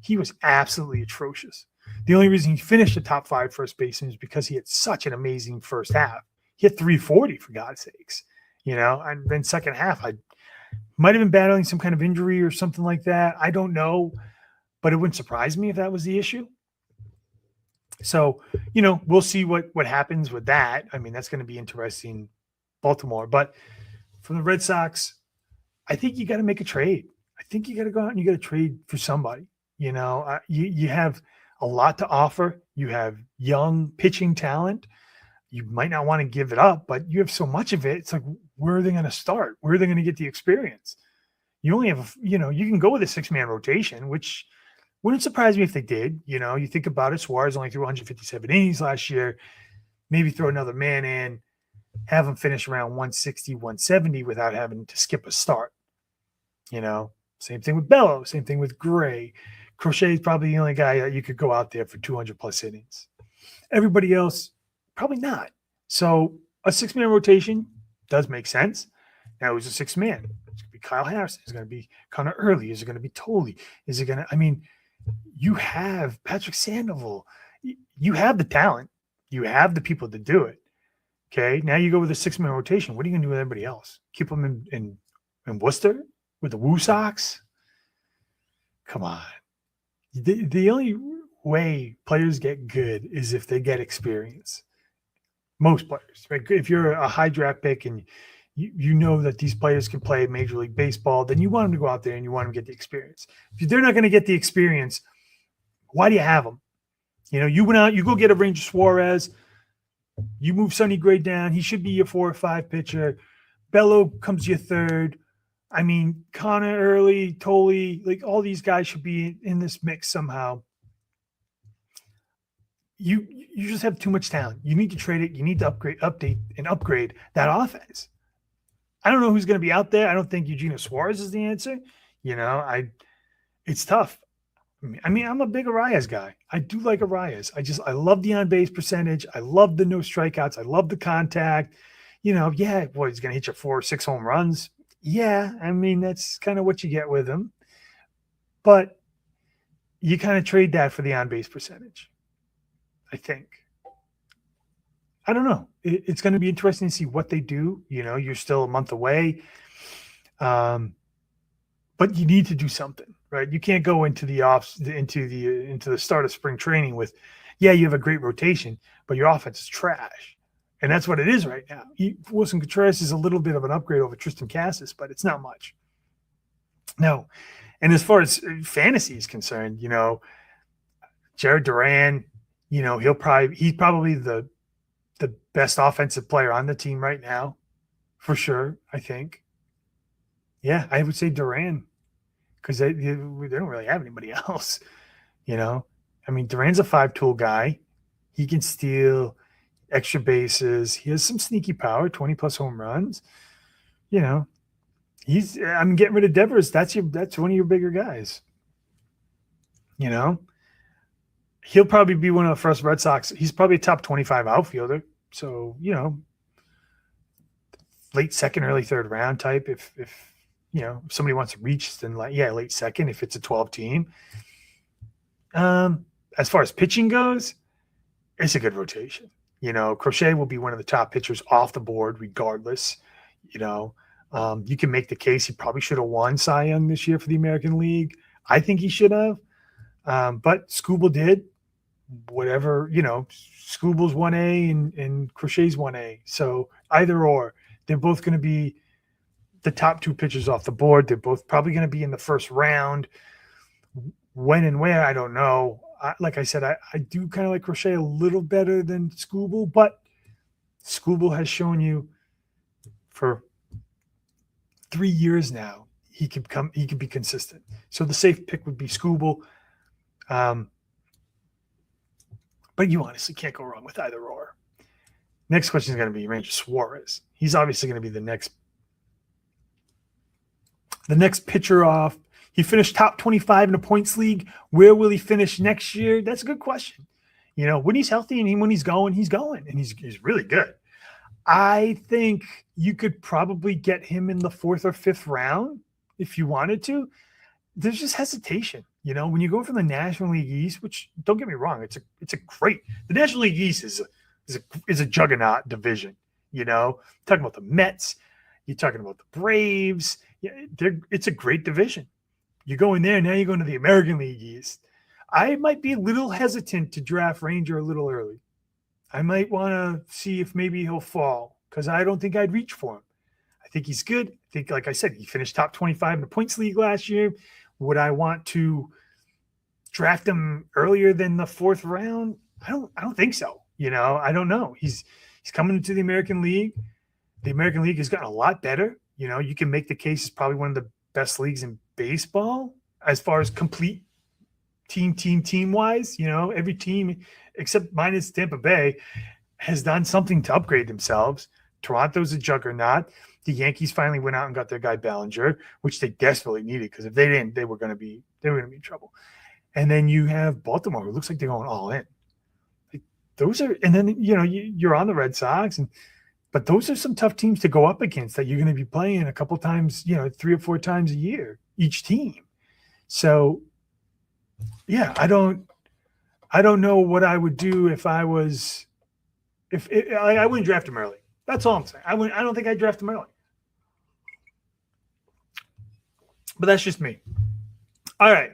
He was absolutely atrocious. The only reason he finished the top 5 first baseman is because he had such an amazing first half. He hit 340 for God's sakes, and then second half, I might have been battling some kind of injury or something like that. I don't know, but it wouldn't surprise me if that was the issue. So, we'll see what happens with that. I mean, that's going to be interesting, Baltimore. But from the Red Sox, I think you got to make a trade. I think you got to go out and you got to trade for somebody. You have a lot to offer. You have young pitching talent. You might not want to give it up, but you have so much of it. It's like, where are they going to start? Where are they going to get the experience? You only have, you can go with a 6-man rotation, which wouldn't surprise me if they did. You think about it, Suarez only threw 157 innings last year. Maybe throw another man in, have him finish around 160, 170 without having to skip a start. Same thing with Bello, same thing with Gray. Crochet is probably the only guy that you could go out there for 200 plus innings. Everybody else, probably not. So a 6-man rotation does make sense. Now, who's a 6-man? It's going to be Kyle Harrison. It's going to be Connor Early. Is it going to be Tolley? Is it going to, you have Patrick Sandoval. You have the talent. You have the people to do it. Okay. Now you go with a 6-man rotation. What are you going to do with everybody else? Keep them in Worcester with the Woo Sox? Come on. The only way players get good is if they get experience. Most players, right? If you're a high draft pick and you know that these players can play Major League Baseball, then you want them to go out there and you want them to get the experience. If they're not going to get the experience, why do you have them? You went out, you go get a Ranger Suarez, you move Sonny Gray down. He should be your 4 or 5 pitcher. Bello comes your 3rd. Connor Early, Tolley, like all these guys should be in this mix somehow. You just have too much talent. You need to trade it. You need to upgrade that offense. I don't know who's going to be out there. I don't think Eugenio Suarez is the answer. It's tough. I'm a big Arias guy. I do like Arias. I love the on-base percentage. I love the no strikeouts. I love the contact. He's going to hit you 4 or 6 home runs. Yeah, that's kind of what you get with him. But you kind of trade that for the on-base percentage, I think. I don't know. It's going to be interesting to see what they do. You're still a month away. But you need to do something, right? You can't go into the start of spring training with, you have a great rotation, but your offense is trash. And that's what it is right now. Wilson Contreras is a little bit of an upgrade over Tristan Cassis, but it's not much. No. And as far as fantasy is concerned, Jared Duran, he's probably the best offensive player on the team right now, for sure, I think. Yeah, I would say Duran, because they don't really have anybody else, Duran's a 5-tool guy. He can steal extra bases. He has some sneaky power, 20-plus home runs. Getting rid of Devers. That's one of your bigger guys. He'll probably be one of the first Red Sox. He's probably a top 25 outfielder. So, late second, early third round type. If somebody wants to reach, then late second if it's a 12 team. As far as pitching goes, it's a good rotation. Crochet will be one of the top pitchers off the board regardless. You can make the case he probably should have won Cy Young this year for the American League. I think he should have. But Skubal did. Whatever, Skubal's 1A and Crochet's 1A. So either or, they're both going to be the top 2 pitchers off the board. They're both probably going to be in the first round. When and where, I don't know. Like I said, I do kind of like Crochet a little better than Skubal, but Skubal has shown you for 3 years now he could be consistent. So the safe pick would be Skubal. But you honestly can't go wrong with either or. Next question is going to be Ranger Suarez. He's obviously going to be the next pitcher off. He finished top 25 in the points league. Where will he finish next year? That's a good question. When he's healthy and when he's going, and he's really good. I think you could probably get him in the 4th or 5th round if you wanted to. There's just hesitation. You know, when you go from the National League East, which don't get me wrong, it's a great. The National League East is a juggernaut division. You know, talking about the Mets, you're talking about the Braves. Yeah, it's a great division. You go in there, now you're going to the American League East. I might be a little hesitant to draft Ranger a little early. I might want to see if maybe he'll fall because I don't think I'd reach for him. I think he's good. I think, like I said, he finished top 25 in the points league last year. Would I want to draft him earlier than the fourth round? I don't think so. You know, I don't know. He's coming into the American League. The American League has gotten a lot better. You know, you can make the case it's probably one of the best leagues in baseball as far as complete team wise. You know, every team except minus Tampa Bay has done something to upgrade themselves. Toronto's a juggernaut. The Yankees finally went out and got their guy Bellinger, which they desperately needed because if they didn't, they were going to be in trouble. And then you have Baltimore, who looks like they're going all in. Like, those are, and then you know you're on the Red Sox, but those are some tough teams to go up against that you're going to be playing a couple times, you know, 3 or 4 times a year each team. So, yeah, I don't know what I would do if I was, I wouldn't draft him early. That's all I'm saying. I don't think I'd draft him early. But that's just me. All right.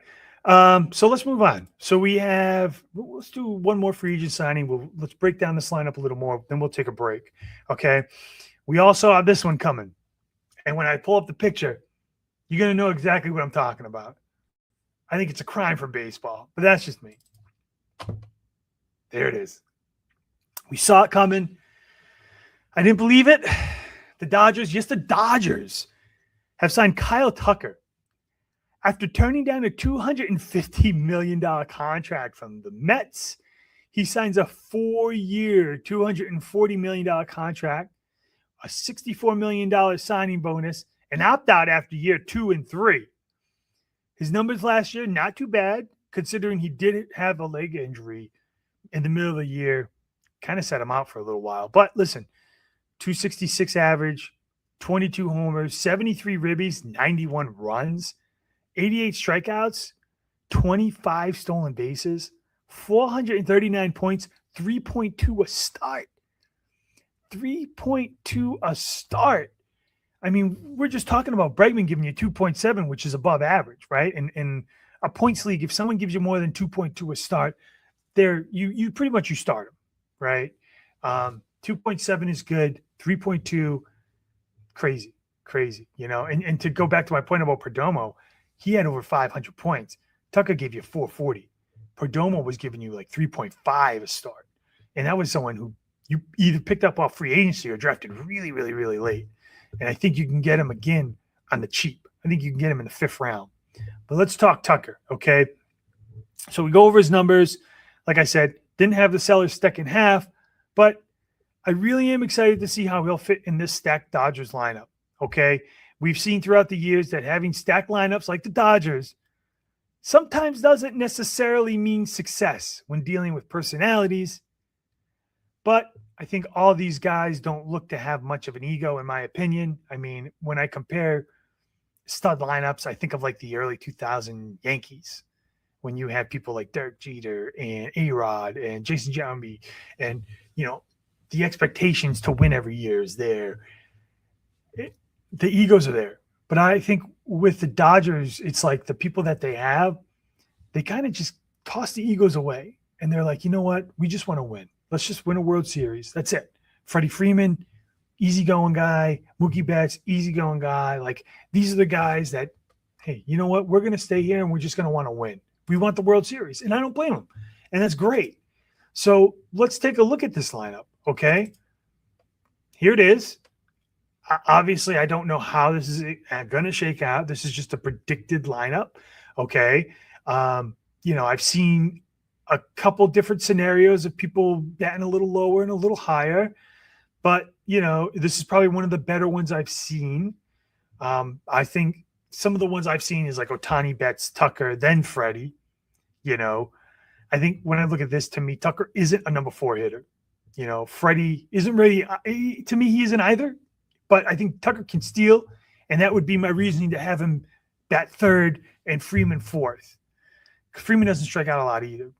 So let's move on. So let's do one more free agent signing. Let's break down this lineup a little more. Then we'll take a break. Okay. We also have this one coming. And when I pull up the picture, you're going to know exactly what I'm talking about. I think it's a crime for baseball, but that's just me. There it is. We saw it coming. I didn't believe it. The Dodgers have signed Kyle Tucker. After turning down a $250 million contract from the Mets, he signs a 4-year, $240 million contract, a $64 million signing bonus, and opt-out after year 2 and 3. His numbers last year, not too bad, considering he did have a leg injury in the middle of the year. Kind of set him out for a little while. But listen, 266 average, 22 homers, 73 ribbies, 91 runs. 88 strikeouts, 25 stolen bases, 439 points, 3.2 a start. 3.2 a start. I mean, we're just talking about Bregman giving you 2.7, which is above average, right? And in a points league, if someone gives you more than 2.2 a start, you pretty much you start them, right? 2.7 is good. 3.2, crazy, you know? And to go back to my point about Perdomo, he had over 500 points. Tucker gave you 440. Perdomo was giving you like 3.5 a start. And that was someone who you either picked up off free agency or drafted really, really, really late. And I think you can get him again on the cheap. I think you can get him in the 5th round. But let's talk Tucker, okay? So we go over his numbers. Like I said, didn't have the seller's second half, but I really am excited to see how he'll fit in this stacked Dodgers lineup, okay? We've seen throughout the years that having stacked lineups like the Dodgers sometimes doesn't necessarily mean success when dealing with personalities. But I think all these guys don't look to have much of an ego, in my opinion. I mean, when I compare stud lineups, I think of like the early 2000 Yankees when you had people like Derek Jeter and A-Rod and Jason Giambi, and, you know, the expectations to win every year is there. The egos are there. But I think with the Dodgers, it's like the people that they have, they kind of just toss the egos away. And they're like, you know what? We just want to win. Let's just win a World Series. That's it. Freddie Freeman, easygoing guy. Mookie Betts, easygoing guy. Like, these are the guys that, hey, you know what? We're going to stay here and we're just going to want to win. We want the World Series. And I don't blame them. And that's great. So let's take a look at this lineup, okay? Here it is. Obviously, I don't know how this is going to shake out. This is just a predicted lineup, okay? You know, I've seen a couple different scenarios of people batting a little lower and a little higher, but, you know, this is probably one of the better ones I've seen. I think some of the ones I've seen is like Ohtani, Betts, Tucker, then Freddie. You know, I think when I look at this, to me, Tucker isn't a number 4 hitter. You know, Freddie isn't really, to me, he isn't either. But I think Tucker can steal, and that would be my reasoning to have him bat 3rd and Freeman 4th. Freeman doesn't strike out a lot either.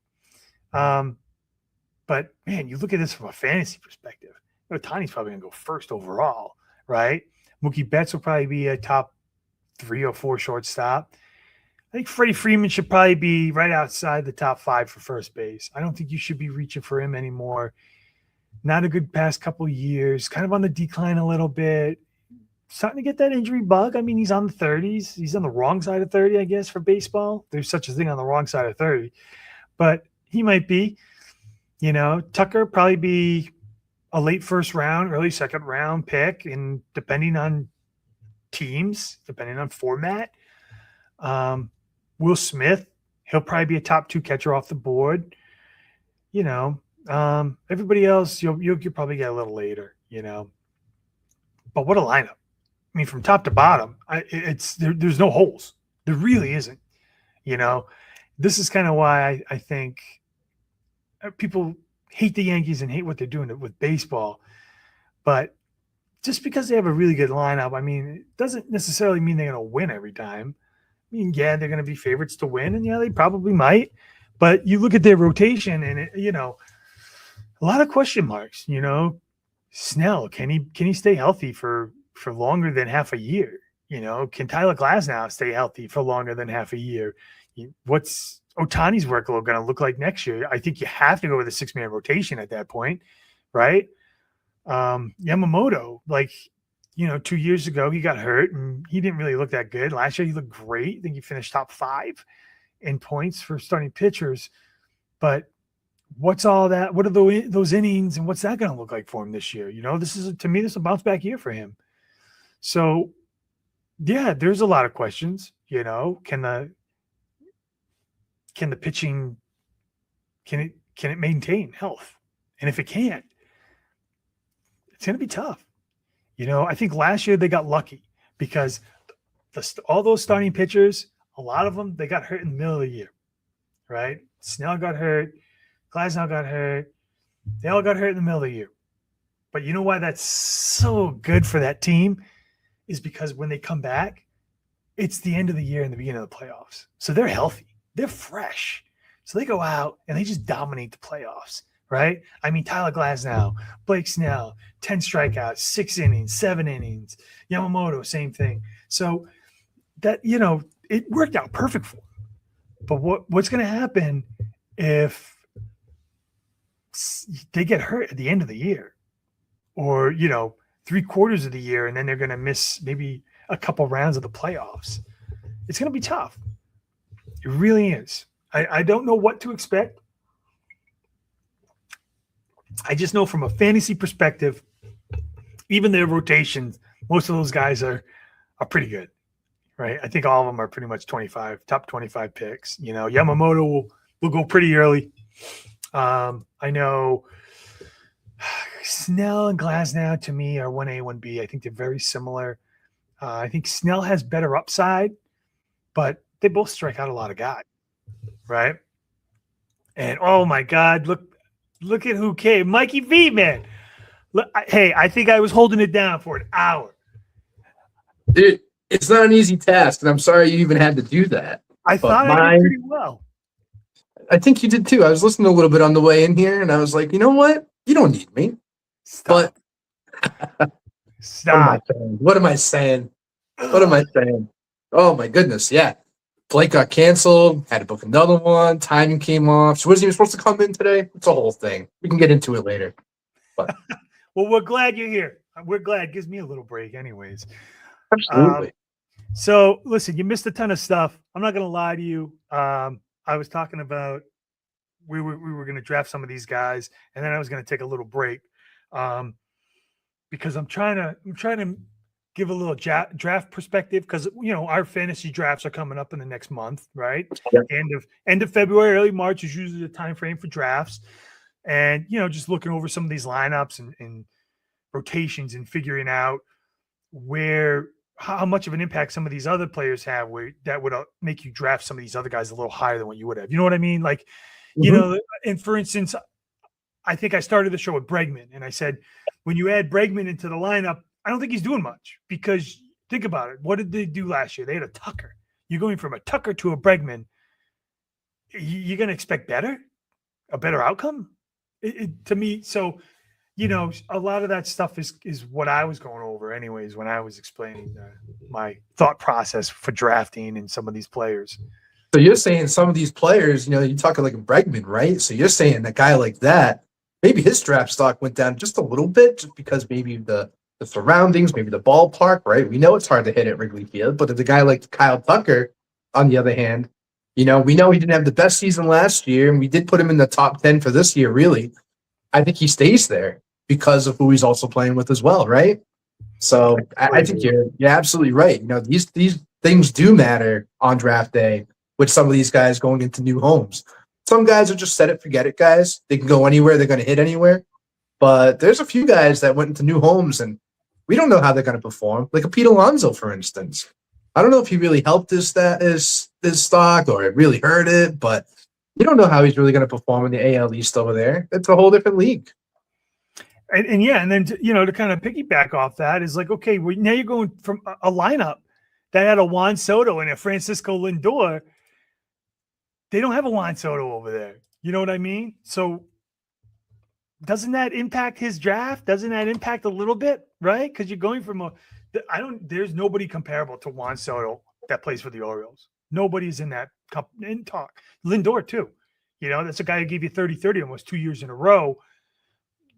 But man, you look at this from a fantasy perspective. Ohtani's probably gonna go first overall, right? Mookie Betts will probably be a top 3 or 4 shortstop. I think Freddie Freeman should probably be right outside the top 5 for first base. I don't think you should be reaching for him anymore. Not a good past couple years, kind of on the decline a little bit. Starting to get that injury bug. I mean, he's on the 30s. He's on the wrong side of 30, I guess, for baseball. There's such a thing on the wrong side of 30. But he might be. Tucker probably be a late first round, early second round pick, and depending on teams, depending on format. Will Smith, he'll probably be a top 2 catcher off the board. Everybody else, you'll probably get a little later, But what a lineup. I mean, from top to bottom, there's no holes. There really isn't. This is kind of why I think people hate the Yankees and hate what they're doing with baseball. But just because they have a really good lineup, I mean, it doesn't necessarily mean they're going to win every time. I mean, yeah, they're going to be favorites to win, and yeah, they probably might. But you look at their rotation, and a lot of question marks. Snell, can he stay healthy for longer than half a year? Can Tyler Glasnow stay healthy for longer than half a year? What's Ohtani's workload going to look like next year? I think you have to go with a 6-man rotation at that point, right? Yamamoto, 2 years ago, he got hurt and he didn't really look that good. Last year, he looked great. I think he finished top 5 in points for starting pitchers. But what's all that? What are those innings and what's that going to look like for him this year? This is a bounce back year for him. So, yeah, there's a lot of questions. Can the pitching can it maintain health? And if it can't, it's going to be tough. I think last year they got lucky because all those starting pitchers, a lot of them, they got hurt in the middle of the year, right? Snell got hurt. Glasnow got hurt. They all got hurt in the middle of the year. But you know why that's so good for that team is because when they come back, it's the end of the year and the beginning of the playoffs. So they're healthy. They're fresh. So they go out and they just dominate the playoffs, right? I mean, Tyler Glasnow, Blake Snell, 10 strikeouts, 6 innings, 7 innings. Yamamoto, same thing. So that, it worked out perfect for them. But what's going to happen if they get hurt at the end of the year or, 3/4 of the year and then they're going to miss maybe a couple rounds of the playoffs? It's going to be tough. It really is. I don't know what to expect. I just know from a fantasy perspective, even their rotations, most of those guys are pretty good, right? I think all of them are pretty much top 25 picks. Yamamoto will go pretty early. I know Snell and Glasnow to me are 1A, 1B. I think they're very similar. I think Snell has better upside, but they both strike out a lot of guys, right? And oh my God, look at who came, Mikey V, man. Look, I think I was holding it down for an hour. Dude, it's not an easy task, and I'm sorry you even had to do that. I thought I did pretty well. I think you did too. I was listening a little bit on the way in here, and I was like, you know what? You don't need me. Stop. But Stop. What am I saying? Oh my goodness, yeah. Blake got canceled, had to book another one, timing came off. She wasn't even supposed to come in today. It's a whole thing. We can get into it later. But well, we're glad you're here. We're glad. It gives me a little break anyways. Absolutely. So listen, you missed a ton of stuff. I'm not going to lie to you. I was talking about we were going to draft some of these guys, and then I was going to take a little break because I'm trying to give a little draft perspective because our fantasy drafts are coming up in the next month, right? Yep. End of February, early March is usually the time frame for drafts, and just looking over some of these lineups and rotations and figuring out how much of an impact some of these other players have that would make you draft some of these other guys a little higher than what you would have. You know what I mean? Like, and for instance, I think I started the show with Bregman, and I said, when you add Bregman into the lineup, I don't think he's doing much because think about it. What did they do last year? They had a Tucker. You're going from a Tucker to a Bregman. you're going to expect a better outcome to me. So, a lot of that stuff is what I was going over anyways, when I was explaining my thought process for drafting and some of these players. So you're saying some of these players, you're talking like a Bregman, right? So you're saying a guy like that, maybe his draft stock went down just a little bit, just because maybe the surroundings, maybe the ballpark, right? We know it's hard to hit at Wrigley Field, but if a guy like Kyle Tucker, on the other hand, we know he didn't have the best season last year, and we did put him in the top 10 for this year, really. I think he stays there because of who he's also playing with as well, right? So I think you're absolutely right. These things do matter on draft day with some of these guys going into new homes. Some guys are just set it, forget it guys. They can go anywhere. They're going to hit anywhere. But there's a few guys that went into new homes, and we don't know how they're going to perform. Like a Pete Alonso, for instance. I don't know if he really helped his stock or it really hurt it, but you don't know how he's really going to perform in the AL East over there. It's a whole different league. And then to kind of piggyback off that is like, okay, well, now you're going from a lineup that had a Juan Soto and a Francisco Lindor. They don't have a Juan Soto over there. You know what I mean? So doesn't that impact his draft? Doesn't that impact a little bit, right? Because you're going from there's nobody comparable to Juan Soto that plays for the Orioles. Nobody's in that in talk. Lindor too. That's a guy who gave you 30-30 almost 2 years in a row.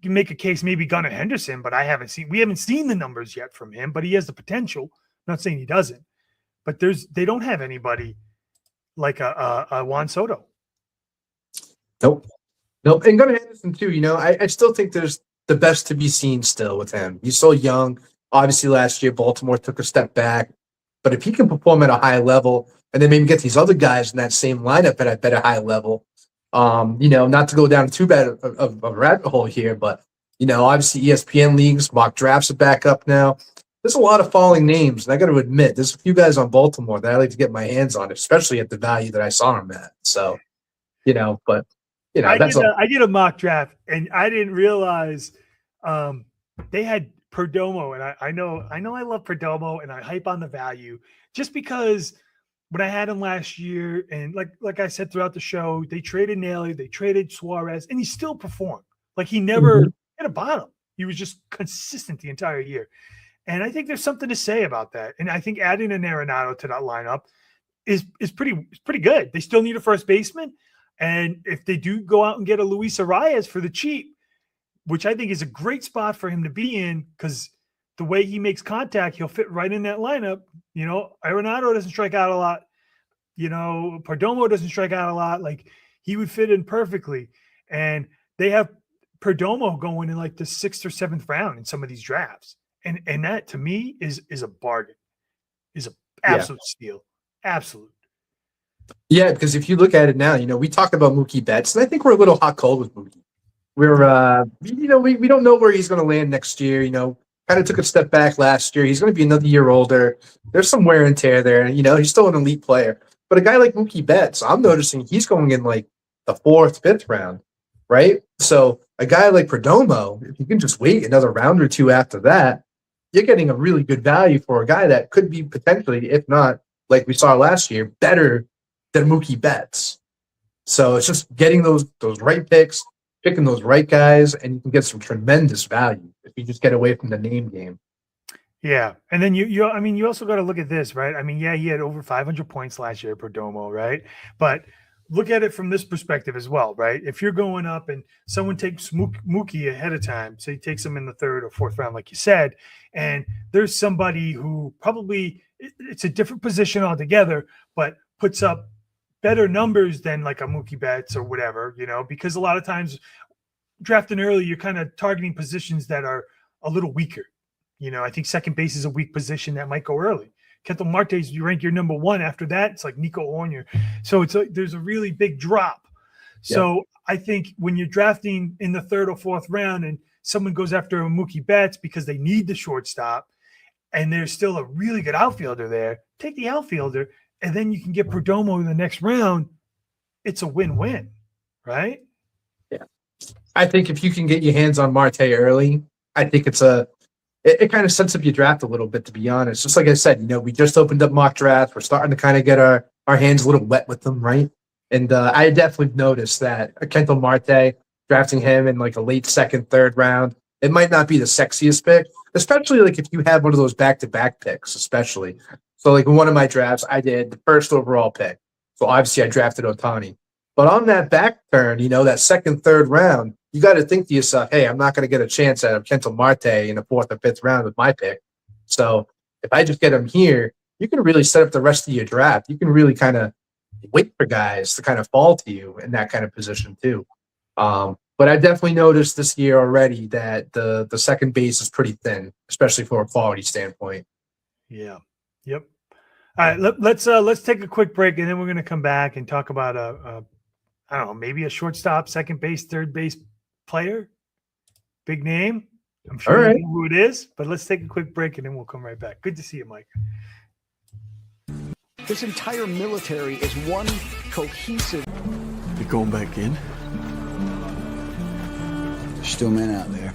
You make a case maybe Gunnar Henderson, but we haven't seen the numbers yet from him, but he has the potential. I'm not saying he doesn't, but they don't have anybody like a Juan Soto. Nope. And Gunnar Henderson too, I still think there's the best to be seen still with him. He's so young. Obviously last year, Baltimore took a step back, but if he can perform at a high level and then maybe get these other guys in that same lineup at a high level, not to go down too bad of a rabbit hole here, but, obviously ESPN leagues, mock drafts are back up now. There's a lot of falling names, and I got to admit, there's a few guys on Baltimore that I like to get my hands on, especially at the value that I saw them at. So, I did a mock draft, and I didn't realize they had Perdomo, and I know I love Perdomo, and I hype on the value just because when I had him last year, and like I said throughout the show, they traded Naylor, they traded Suarez, and he still performed. Like he never hit a bottom. He was just consistent the entire year. And I think there's something to say about that. And I think adding an Arenado to that lineup is pretty good. They still need a first baseman. And if they do go out and get a Luis Arias for the cheap, which I think is a great spot for him to be in, because the way he makes contact, he'll fit right in that lineup. Arenado doesn't strike out a lot. Perdomo doesn't strike out a lot. Like he would fit in perfectly. And they have Perdomo going in like the 6th or 7th round in some of these drafts. And that to me is a bargain, is an absolute steal. Absolute. Yeah, because if you look at it now, we talked about Mookie Betts, and I think we're a little hot cold with Mookie. We're, we don't know where he's going to land next year. Kind of took a step back last year. He's going to be another year older. There's some wear and tear there. He's still an elite player. But a guy like Mookie Betts, I'm noticing he's going in like the 4th, 5th round, right? So a guy like Perdomo, if you can just wait another round or two after that, you're getting a really good value for a guy that could be potentially, if not, like we saw last year, better than Mookie Betts. So it's just getting those right picks, picking those right guys, and you can get some tremendous value if you just get away from the name game. Yeah, and then you also got to look at this, right? I mean, yeah, he had over 500 points last year, Perdomo, right? But look at it from this perspective as well, right? If you're going up and someone takes Mookie ahead of time, say takes him in the 3rd or 4th round, like you said, and there's somebody who probably it's a different position altogether, but puts up better numbers than like a Mookie Betts or whatever, because a lot of times drafting early, you're kind of targeting positions that are a little weaker. I think second base is a weak position that might go early. Ketel Marte's, you rank your number 1. After that, it's like Nico Ornier. So there's a really big drop. So I think when you're drafting in the 3rd or 4th round and someone goes after a Mookie Betts because they need the shortstop and there's still a really good outfielder there, take the outfielder, and then you can get Perdomo in the next round. It's a win-win, right? Yeah. I think if you can get your hands on Marte early, I think it kind of sets up your draft a little bit, to be honest. Just like I said, we just opened up mock drafts. We're starting to kind of get our hands a little wet with them, right? And I definitely noticed that Kentel Marte, drafting him in like a late second, third round, it might not be the sexiest pick, especially like if you have one of those back-to-back picks, especially. So like in one of my drafts, I did the first overall pick. So obviously I drafted Otani. But on that back turn, that second, third round, you got to think to yourself, hey, I'm not going to get a chance at Kentel Marte in the fourth or fifth round with my pick. So if I just get him here, you can really set up the rest of your draft. You can really kind of wait for guys to kind of fall to you in that kind of position too. But I definitely noticed this year already that the second base is pretty thin, especially from a quality standpoint. Yeah. Yep. All right. Let's take a quick break, and then we're going to come back and talk about I don't know, maybe a shortstop, second base, third base player, big name. I'm sure you know who it is, but let's take a quick break, and then we'll come right back. Good to see you, Mike. This entire military is one cohesive. You going back in? There's still men out there.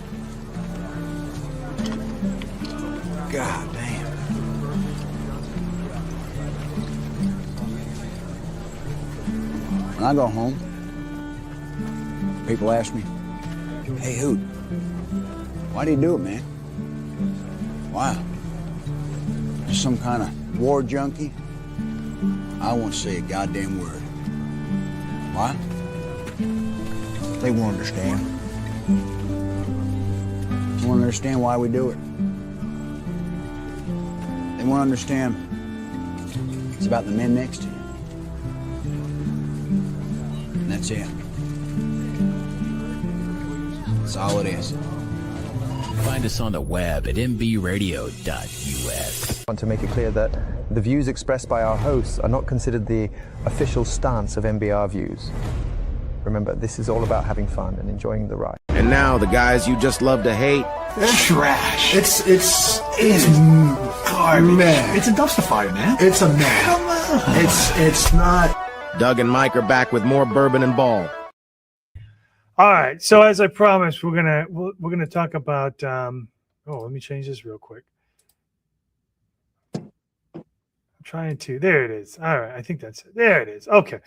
God damn. When I go home, people ask me, hey, Hoot, why do you do it, man? Why? Just some kind of war junkie? I won't say a goddamn word. Why? They won't understand. They won't understand why we do it. They won't understand it's about the men next to you. And that's it. That's all it is. Find us on the web at mbradio.us. I want to make it clear that the views expressed by our hosts are not considered the official stance of MBR Views. Remember, this is all about having fun and enjoying the ride. And now the guys you just love to hate. Trash. It's garbage. Man. It's a dumpster fire, man. It's a man. Come on. It's not. Doug and Mike are back with more Bourbon and Ball. All right. So as I promised, we're gonna talk about. Let me change this real quick. I'm trying to. There it is. All right. I think that's it. There it is. Okay.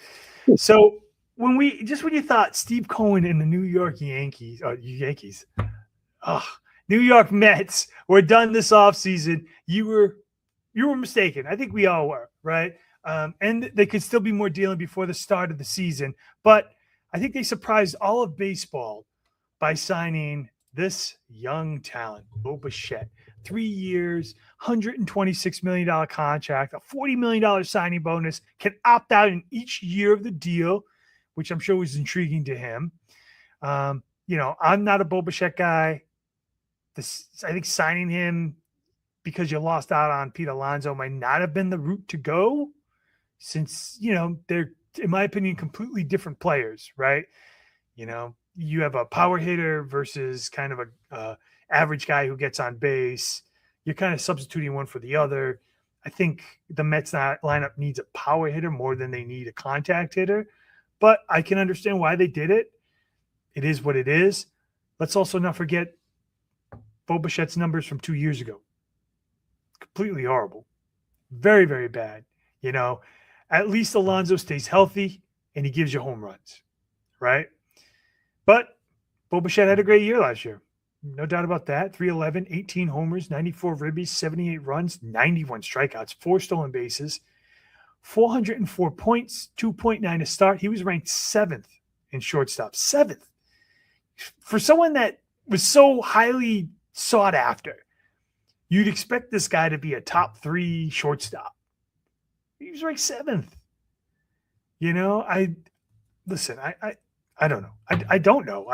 So when you thought Steve Cohen and the New York New York Mets were done this offseason, you were mistaken. I think we all were, right? And they could still be more dealing before the start of the season. But I think they surprised all of baseball by signing this young talent, Bo Bichette. 3 years, $126 million contract, a $40 million signing bonus, can opt out in each year of the deal, which I'm sure was intriguing to him. I'm not a Bo Bichette guy. I think signing him because you lost out on Pete Alonso might not have been the route to go, since, they're, in my opinion, completely different players, right? You have a power hitter versus kind of a average guy who gets on base. You're kind of substituting one for the other. I think the Mets lineup needs a power hitter more than they need a contact hitter, but I can understand why they did it. It is what it is. Let's also not forget Bo Bichette's numbers from 2 years ago. Completely horrible. Very, very bad. At least Alonso stays healthy and he gives you home runs, right? But Bo Bichette had a great year last year. No doubt about that. 311, 18 homers, 94 ribbies, 78 runs, 91 strikeouts, 4 stolen bases, 404 points, 2.9 a start. He was ranked 7th in shortstop. 7th. For someone that was so highly sought after, you'd expect this guy to be a top 3 shortstop. He was ranked 7th. I don't know. I don't know.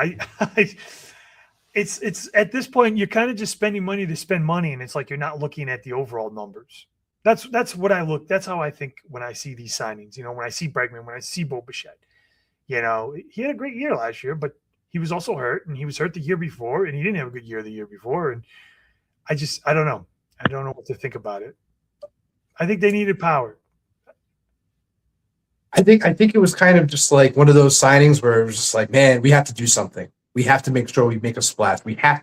It's at this point, you're kind of just spending money to spend money, and it's like you're not looking at the overall numbers. That's what I look. That's how I think when I see these signings. When I see Bregman, when I see Bo Bichette, he had a great year last year, but he was also hurt, and he was hurt the year before, and he didn't have a good year the year before. And I don't know. I don't know what to think about it. I think they needed power. I think it was kind of just like one of those signings where it was just like, man, we have to do something. We have to make sure we make a splash. We have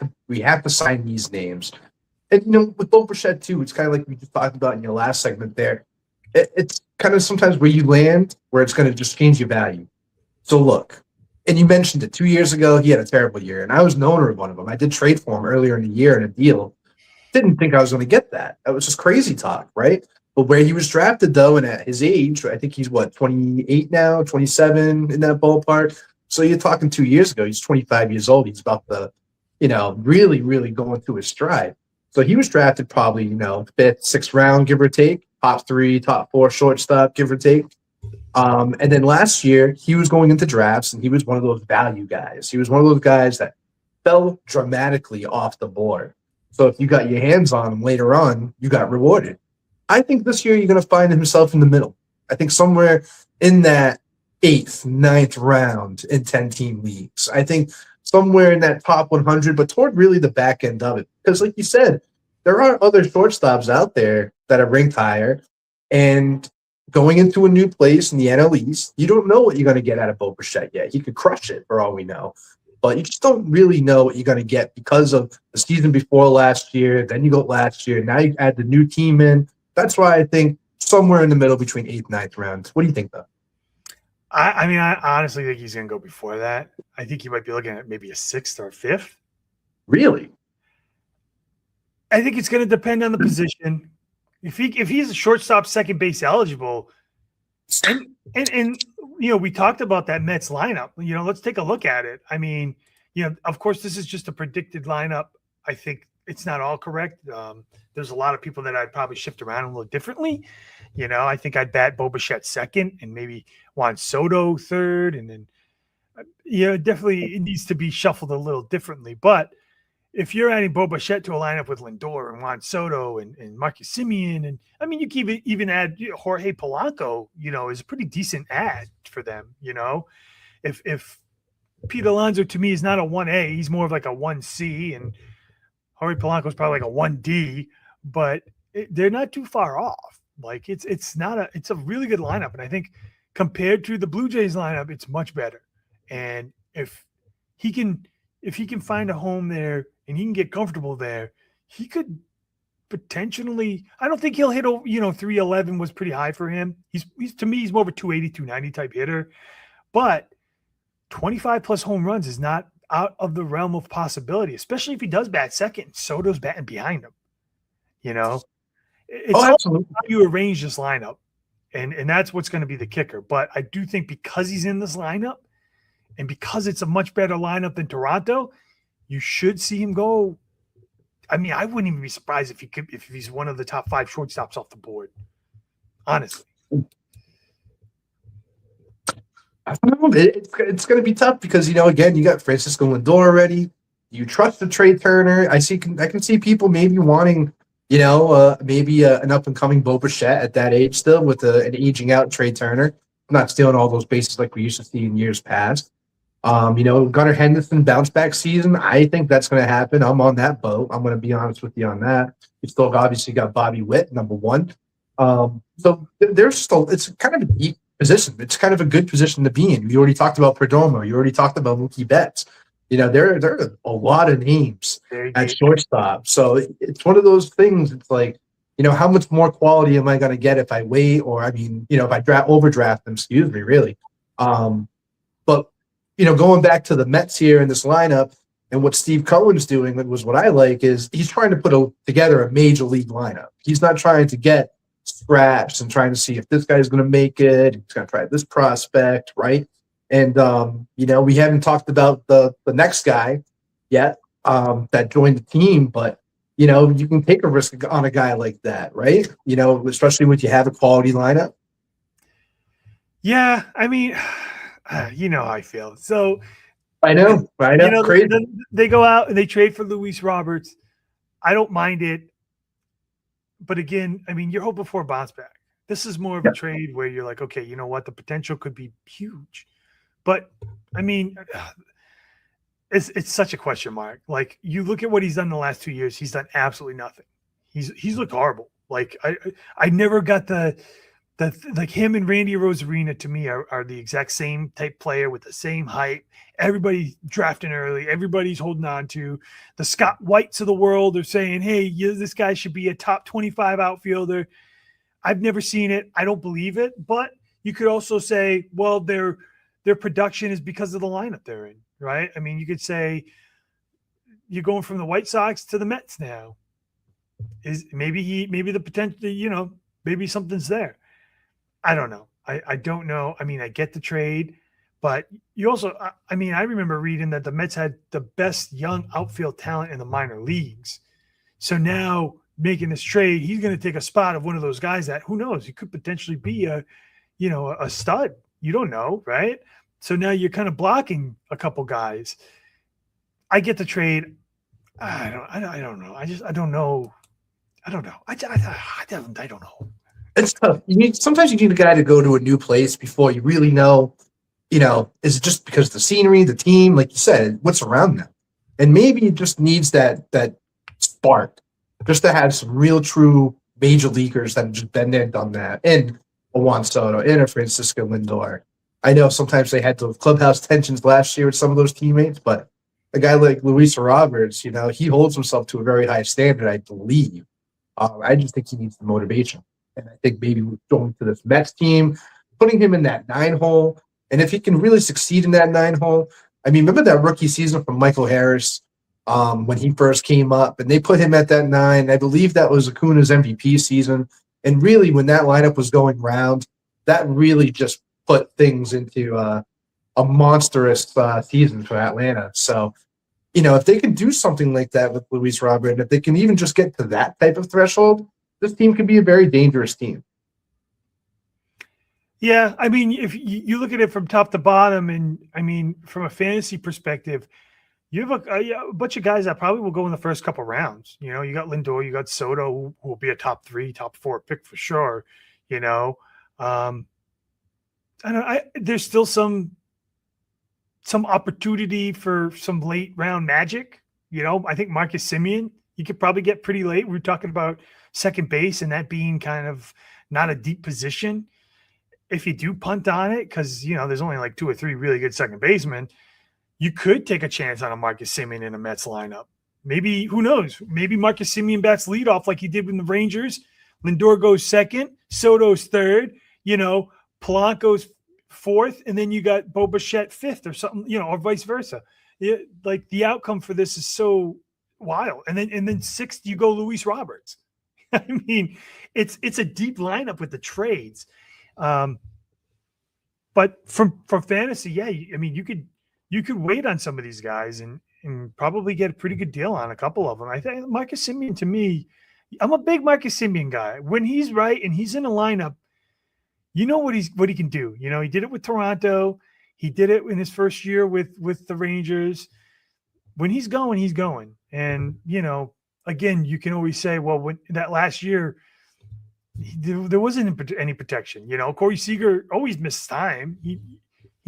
to sign these names. And with Bo Bichette too, it's kind of like we just talked about in your last segment there. It's kind of sometimes where you land, where it's going to just change your value. So look, and you mentioned it 2 years ago, he had a terrible year, and I was an owner of one of them. I did trade for him earlier in the year in a deal. Didn't think I was going to get that. That was just crazy talk, right? But where he was drafted, though, and at his age, I think he's 28 now, 27 in that ballpark. So you're talking 2 years ago. He's 25 years old. He's about to, really, really going through his stride. So he was drafted probably, fifth, sixth round, give or take, top 3, top 4 shortstop, give or take. And then last year, he was going into drafts, and he was one of those value guys. He was one of those guys that fell dramatically off the board. So if you got your hands on him later on, you got rewarded. I think this year you're going to find himself in the middle. I think somewhere in that 8th, 9th round in 10-team leagues. I think somewhere in that top 100, but toward really the back end of it. Because like you said, there are other shortstops out there that are ranked higher. And going into a new place in the NL East, you don't know what you're going to get out of Bo Bichette yet. He could crush it for all we know. But you just don't really know what you're going to get because of the season before last year. Then you go last year. Now you add the new team in. That's why I think somewhere in the middle between 8th and 9th round. What do you think, though? I honestly think he's going to go before that. I think you might be looking at maybe a 6th or 5th. Really? I think it's going to depend on the position. If he's a shortstop, second base eligible, and we talked about that Mets lineup. Let's take a look at it. I mean, of course, this is just a predicted lineup. I think it's not all correct. There's a lot of people that I'd probably shift around a little differently. I think I'd bat Bo Bichette second and maybe Juan Soto third. And then, definitely it needs to be shuffled a little differently. But if you're adding Bo Bichette to a lineup with Lindor and Juan Soto and Marcus Semien, and I mean, you can even add Jorge Polanco, is a pretty decent add for them. If Pete Alonso to me is not a 1A, he's more of like a 1C, and Jorge Polanco is probably like a 1D, but they're not too far off. Like it's a really good lineup. And I think compared to the Blue Jays lineup, it's much better. And if he can find a home there and he can get comfortable there, he could potentially, I don't think he'll hit, 311 was pretty high for him. He's to me, he's more of a 280, 290 type hitter, but 25 plus home runs is not out of the realm of possibility, especially if he does bat second. Soto's batting behind him. It's absolutely how you arrange this lineup, and that's what's going to be the kicker. But I do think because he's in this lineup, and because it's a much better lineup than Toronto, you should see him go. I mean, I wouldn't even be surprised if he's one of the top 5 shortstops off the board. Honestly. I don't know. It's going to be tough because, again, you got Francisco Lindor already. You trust the Trey Turner. I can see people maybe wanting, maybe an up-and-coming Bo Bichette at that age still with an aging-out Trey Turner. Not stealing all those bases like we used to see in years past. Gunnar Henderson bounce-back season. I think that's going to happen. I'm on that boat. I'm going to be honest with you on that. You still obviously got Bobby Witt, number 1. So there's still – it's kind of a deep position. It's kind of a good position to be in. You already talked about Perdomo. You already talked about Mookie Betts. There are a lot of names at shortstop. So it's one of those things. It's like, how much more quality am I going to get if I wait, or if I overdraft them? Excuse me, really. But going back to the Mets here in this lineup, and what Steve Cohen's doing was what I like is he's trying to put together a major league lineup. He's not trying to get scratched and trying to see if this guy's going to make it. He's going to try this prospect, right? And, we haven't talked about the next guy yet that joined the team, but, you can take a risk on a guy like that, right? Especially when you have a quality lineup. Yeah, I mean, how I feel. So I know. Crazy. They go out and they trade for Luis Roberts. I don't mind it. But again, I mean, you're hoping for a bounce back. This is more of a trade where you're like, okay, you know what? The potential could be huge. But, I mean, it's such a question mark. Like, you look at what he's done the last 2 years, he's done absolutely nothing. He's looked horrible. Like, I never got like him and Randy Rosarina to me are the exact same type player with the same height. Everybody drafting early. Everybody's holding on to. The Scott Whites of the world are saying, hey, this guy should be a top 25 outfielder. I've never seen it. I don't believe it. But you could also say, well, their production is because of the lineup they're in, right? I mean, you could say you're going from the White Sox to the Mets now. Is maybe the potential, maybe something's there. I don't know. I don't know. I mean, I get the trade, but you also, I mean, I remember reading that the Mets had the best young outfield talent in the minor leagues. So now making this trade, he's going to take a spot of one of those guys that, who knows, he could potentially be a stud. You don't know, right? So now you're kind of blocking a couple guys. I get the trade. I don't know. I don't know. I don't know. It's tough. Sometimes you need a guy to go to a new place before you really know, is it just because of the scenery, the team, like you said, what's around them? And maybe it just needs that spark just to have some real true major leaguers that have just been there and done that. And a Juan Soto and a Francisco Lindor. I know sometimes they had the clubhouse tensions last year with some of those teammates, but a guy like Luis Roberts, he holds himself to a very high standard, I believe. I just think he needs the motivation. And I think maybe going to this Mets team, putting him in that 9 hole, and if he can really succeed in that 9 hole, I mean, remember that rookie season from Michael Harris when he first came up, and they put him at that 9. I believe that was Acuna's MVP season. And really, when that lineup was going round, that really just put things into a monstrous season for Atlanta. So, if they can do something like that with Luis Robert, and if they can even just get to that type of threshold, this team could be a very dangerous team. Yeah, I mean, if you look at it from top to bottom, and I mean, from a fantasy perspective, you have a bunch of guys that probably will go in the first couple rounds. You got Lindor, you got Soto, who will be a top 3, top 4 pick for sure. There's still some opportunity for some late round magic. I think Marcus Semien, you could probably get pretty late. We're talking about second base and that being kind of not a deep position. If you do punt on it, because, there's only like 2 or 3 really good second basemen, you could take a chance on a Marcus Semien in a Mets lineup. Maybe, who knows? Maybe Marcus Semien bats leadoff like he did with the Rangers. Lindor goes second, Soto's third, Polanco's fourth, and then you got Bo Bichette fifth or something, or vice versa. Like the outcome for this is so wild. And then sixth, you go Luis Roberts. I mean, it's a deep lineup with the trades. But from fantasy, yeah, I mean, you could wait on some of these guys and probably get a pretty good deal on a couple of them. I think Marcus Semien, to me, I'm a big Marcus Semien guy. When he's right and he's in a lineup, what he can do. He did it with Toronto. He did it in his first year with the Rangers. When he's going, he's going. And, again, you can always say, well, when that last year, there wasn't any protection. Corey Seager always missed time. He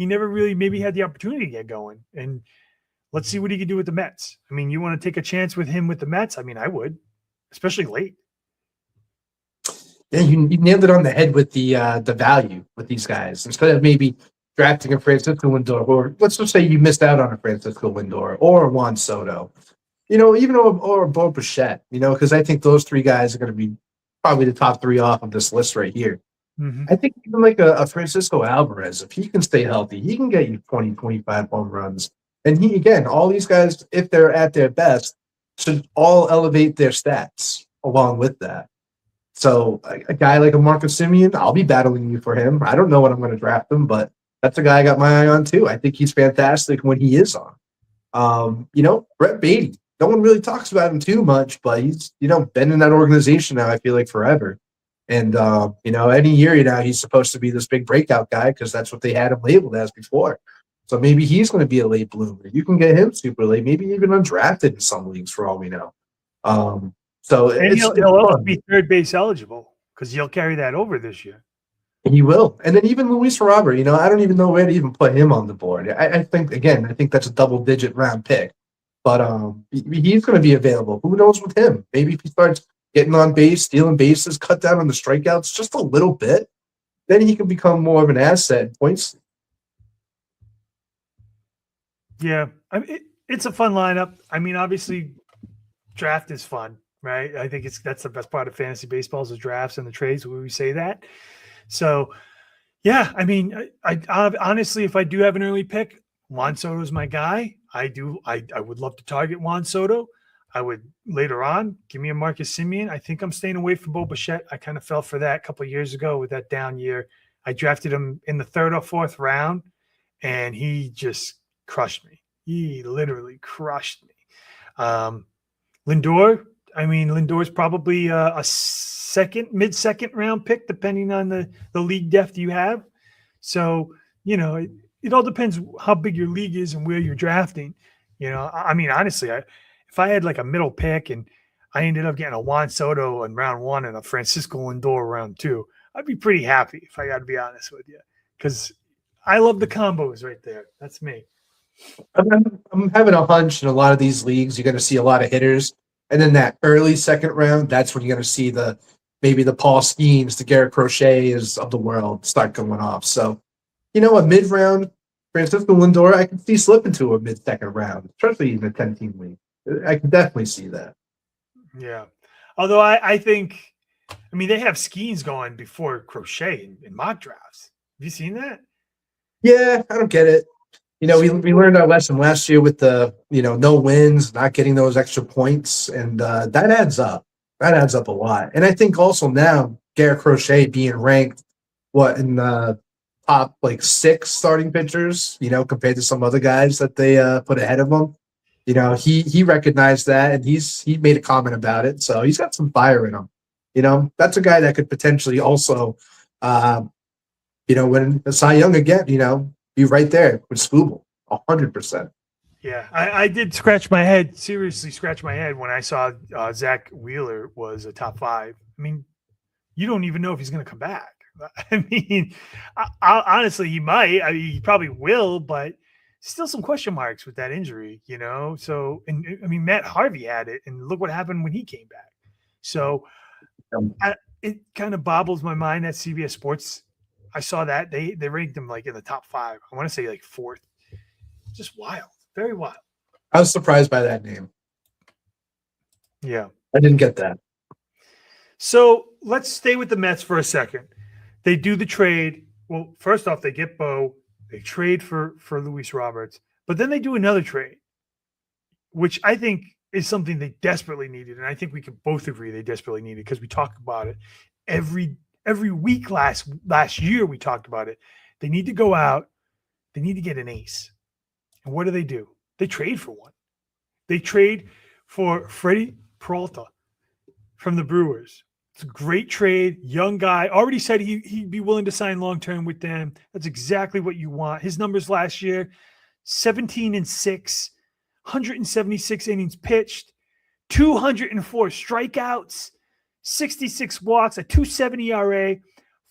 never really maybe had the opportunity to get going. And let's see what he can do with the Mets. I mean, you want to take a chance with him with the Mets? I mean, I would, especially late. Yeah, you nailed it on the head with the value with these guys. Instead of maybe drafting a Francisco Lindor, or let's just say you missed out on a Francisco Lindor or a Juan Soto, even or a Bo Bichette, because I think those 3 guys are going to be probably the top 3 off of this list right here. Mm-hmm. I think even like a Francisco Alvarez, if he can stay healthy, he can get you 20, 25 home runs. And all these guys, if they're at their best, should all elevate their stats along with that. So a guy like a Marcus Semien, I'll be battling you for him. I don't know when I'm going to draft him, but that's a guy I got my eye on too. I think he's fantastic when he is on. Brett Beatty. No one really talks about him too much, but he's, been in that organization now, I feel like, forever. And, any year, he's supposed to be this big breakout guy because that's what they had him labeled as before. So maybe he's going to be a late bloomer. You can get him super late, maybe even undrafted in some leagues for all we know. And he'll also be third base eligible because he'll carry that over this year. He will. And then even Luis Robert, I don't even know where to even put him on the board. I think that's a double-digit round pick. But he's going to be available. Who knows with him? Maybe if he starts getting on base, stealing bases, cut down on the strikeouts just a little bit, then he can become more of an asset in points. Yeah. It's a fun lineup. I mean, obviously, draft is fun. right? I think that's the best part of fantasy baseball is the drafts and the trades where we say that. So, yeah, I mean, I honestly, if I do have an early pick, Juan Soto is my guy. I would love to target Juan Soto. I would later on give me a Marcus Semien. I think I'm staying away from Bo Bichette. I kind of fell for that a couple of years ago with that down year. I drafted him in the 3rd or 4th round, and he just crushed me. He literally crushed me. Lindor, I mean, Lindor's probably a mid-second round pick, depending on the league depth you have. So, it all depends how big your league is and where you're drafting. I mean, honestly, if I had like a middle pick and I ended up getting a Juan Soto in round 1 and a Francisco Lindor round 2, I'd be pretty happy, if I got to be honest with you, because I love the combos right there. That's me. I'm having a hunch in a lot of these leagues, you're going to see a lot of hitters. And then that early 2nd round, that's when you're going to see maybe the Paul Skeens, the Garrett Crochet's of the world start going off. So, a mid-round Francisco Lindor, I can see slip into a mid-2nd round, especially in a 10-team league. I can definitely see that. Yeah. Although I think, they have Skeens going before Crochet in mock drafts. Have you seen that? Yeah, I don't get it. We learned our lesson last year with the, no wins, not getting those extra points, and that adds up. That adds up a lot. And I think also now Garrett Crochet being ranked, in the top 6 starting pitchers, compared to some other guys that they put ahead of him. He recognized that, and he made a comment about it. So he's got some fire in him. That's a guy that could potentially also, when Cy Young again, be right there with Skubal, 100%. Yeah, I did seriously scratch my head when I saw Zach Wheeler was a top 5. You don't even know if he's going to come back. Honestly, he might. He probably will, but still some question marks with that injury, So, Matt Harvey had it, and look what happened when he came back. So, it kind of bobbles my mind that CBS Sports. I saw that they ranked him in the top 5. I want to say 4th. Just wild, very wild. I was surprised by that name. Yeah, I didn't get that. So let's stay with the Mets for a second. They do the trade. Well, first off, they get Bo. They trade for Luis Roberts, but then they do another trade, which I think is something they desperately needed, and I think we can both agree they desperately needed because we talk about it every week. Last year we talked about it. They need to go out. They need to get an ace. And what do? They trade for one. They trade for Freddie Peralta from the Brewers. It's a great trade. Young guy. Already said he'd be willing to sign long-term with them. That's exactly what you want. His numbers last year, 17-6, 176 innings pitched, 204 strikeouts, 66 walks, a 2.70 ERA,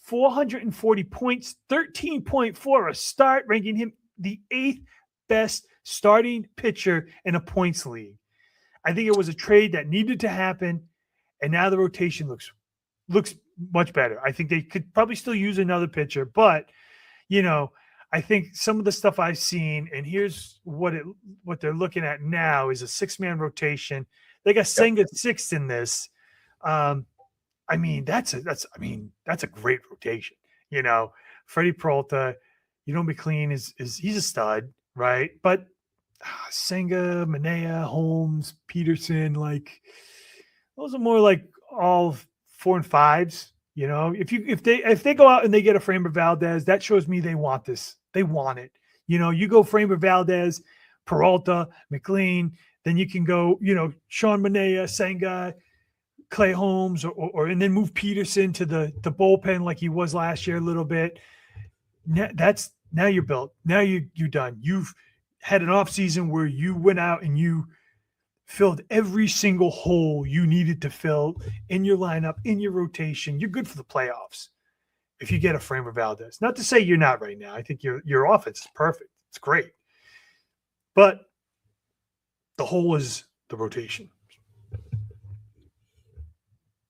440 points, 13.4 a start, ranking him the 8th best starting pitcher in a points league. I think it was a trade that needed to happen, and now the rotation looks much better. I think they could probably still use another pitcher, but I think some of the stuff I've seen, and here's what they're looking at now is a 6-man rotation. They got Senga 6th in this. That's a great rotation. Freddie Peralta, McLean is he's a stud, right? But Senga, Manea, Holmes, Peterson, those are more all 4 and 5s. If they go out and they get a Framber Valdez, that shows me they want this. They want it. You go Framber Valdez, Peralta, McLean, then you can go, Sean Manea, Senga, Clay Holmes, or and then move Peterson to the bullpen like he was last year a little bit. Now you're built. Now you're done. You've had an off season where you went out and you filled every single hole you needed to fill in your lineup, in your rotation. You're good for the playoffs if you get a Framber Valdez. Not to say you're not right now. I think your offense is perfect. It's great. But the hole is the rotation.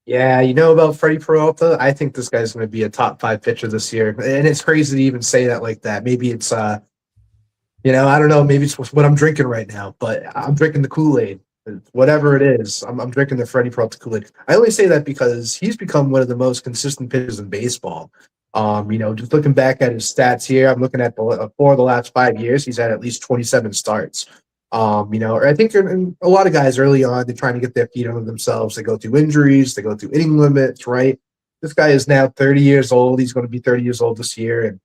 Yeah, about Freddie Peralta? I think this guy's going to be a top 5 pitcher this year. And it's crazy to even say that like that. Maybe it's, I don't know. Maybe it's what I'm drinking right now. But I'm drinking the Kool-Aid. Whatever it is, I'm drinking the Freddie Peralta Kool-Aid. I only say that because he's become one of the most consistent pitchers in baseball. Just looking back at his stats here, I'm looking at four of the last 5 years, he's had at least 27 starts. I think a lot of guys early on, they're trying to get their feet under themselves. They go through injuries, they go through inning limits, right? This guy is now 30 years old. He's going to be 30 years old this year, and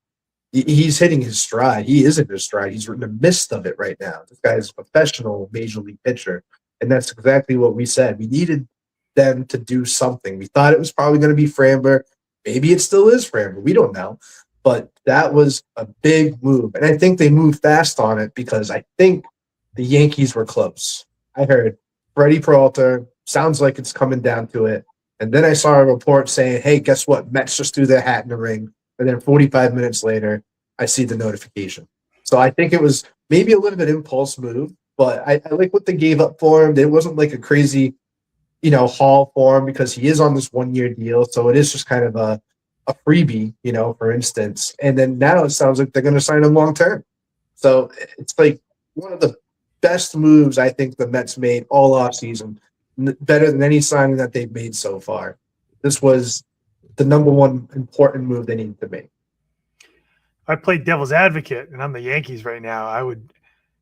he's hitting his stride. He is in his stride. He's in the midst of it right now. This guy is a professional major league pitcher, and that's exactly what we said. We needed them to do something. We thought it was probably going to be Framber. Maybe it still is Framber. We don't know. But that was a big move, and I think they moved fast on it because I think the Yankees were close. I heard Freddie Peralta, sounds like it's coming down to it. And then I saw a report saying, hey, guess what? Mets just threw their hat in the ring. And then 45 minutes later, I see the notification. So I think it was maybe a little bit impulse move, but I like what they gave up for him. It wasn't like a crazy, haul for him because he is on this 1-year deal. So it is just kind of a freebie, for instance. And then now it sounds like they're going to sign him long term. So it's like one of the best moves I think the Mets made all offseason, better than any signing that they've made so far. This was the number one important move they needed to make. I played devil's advocate, and I'm the Yankees right now. I would,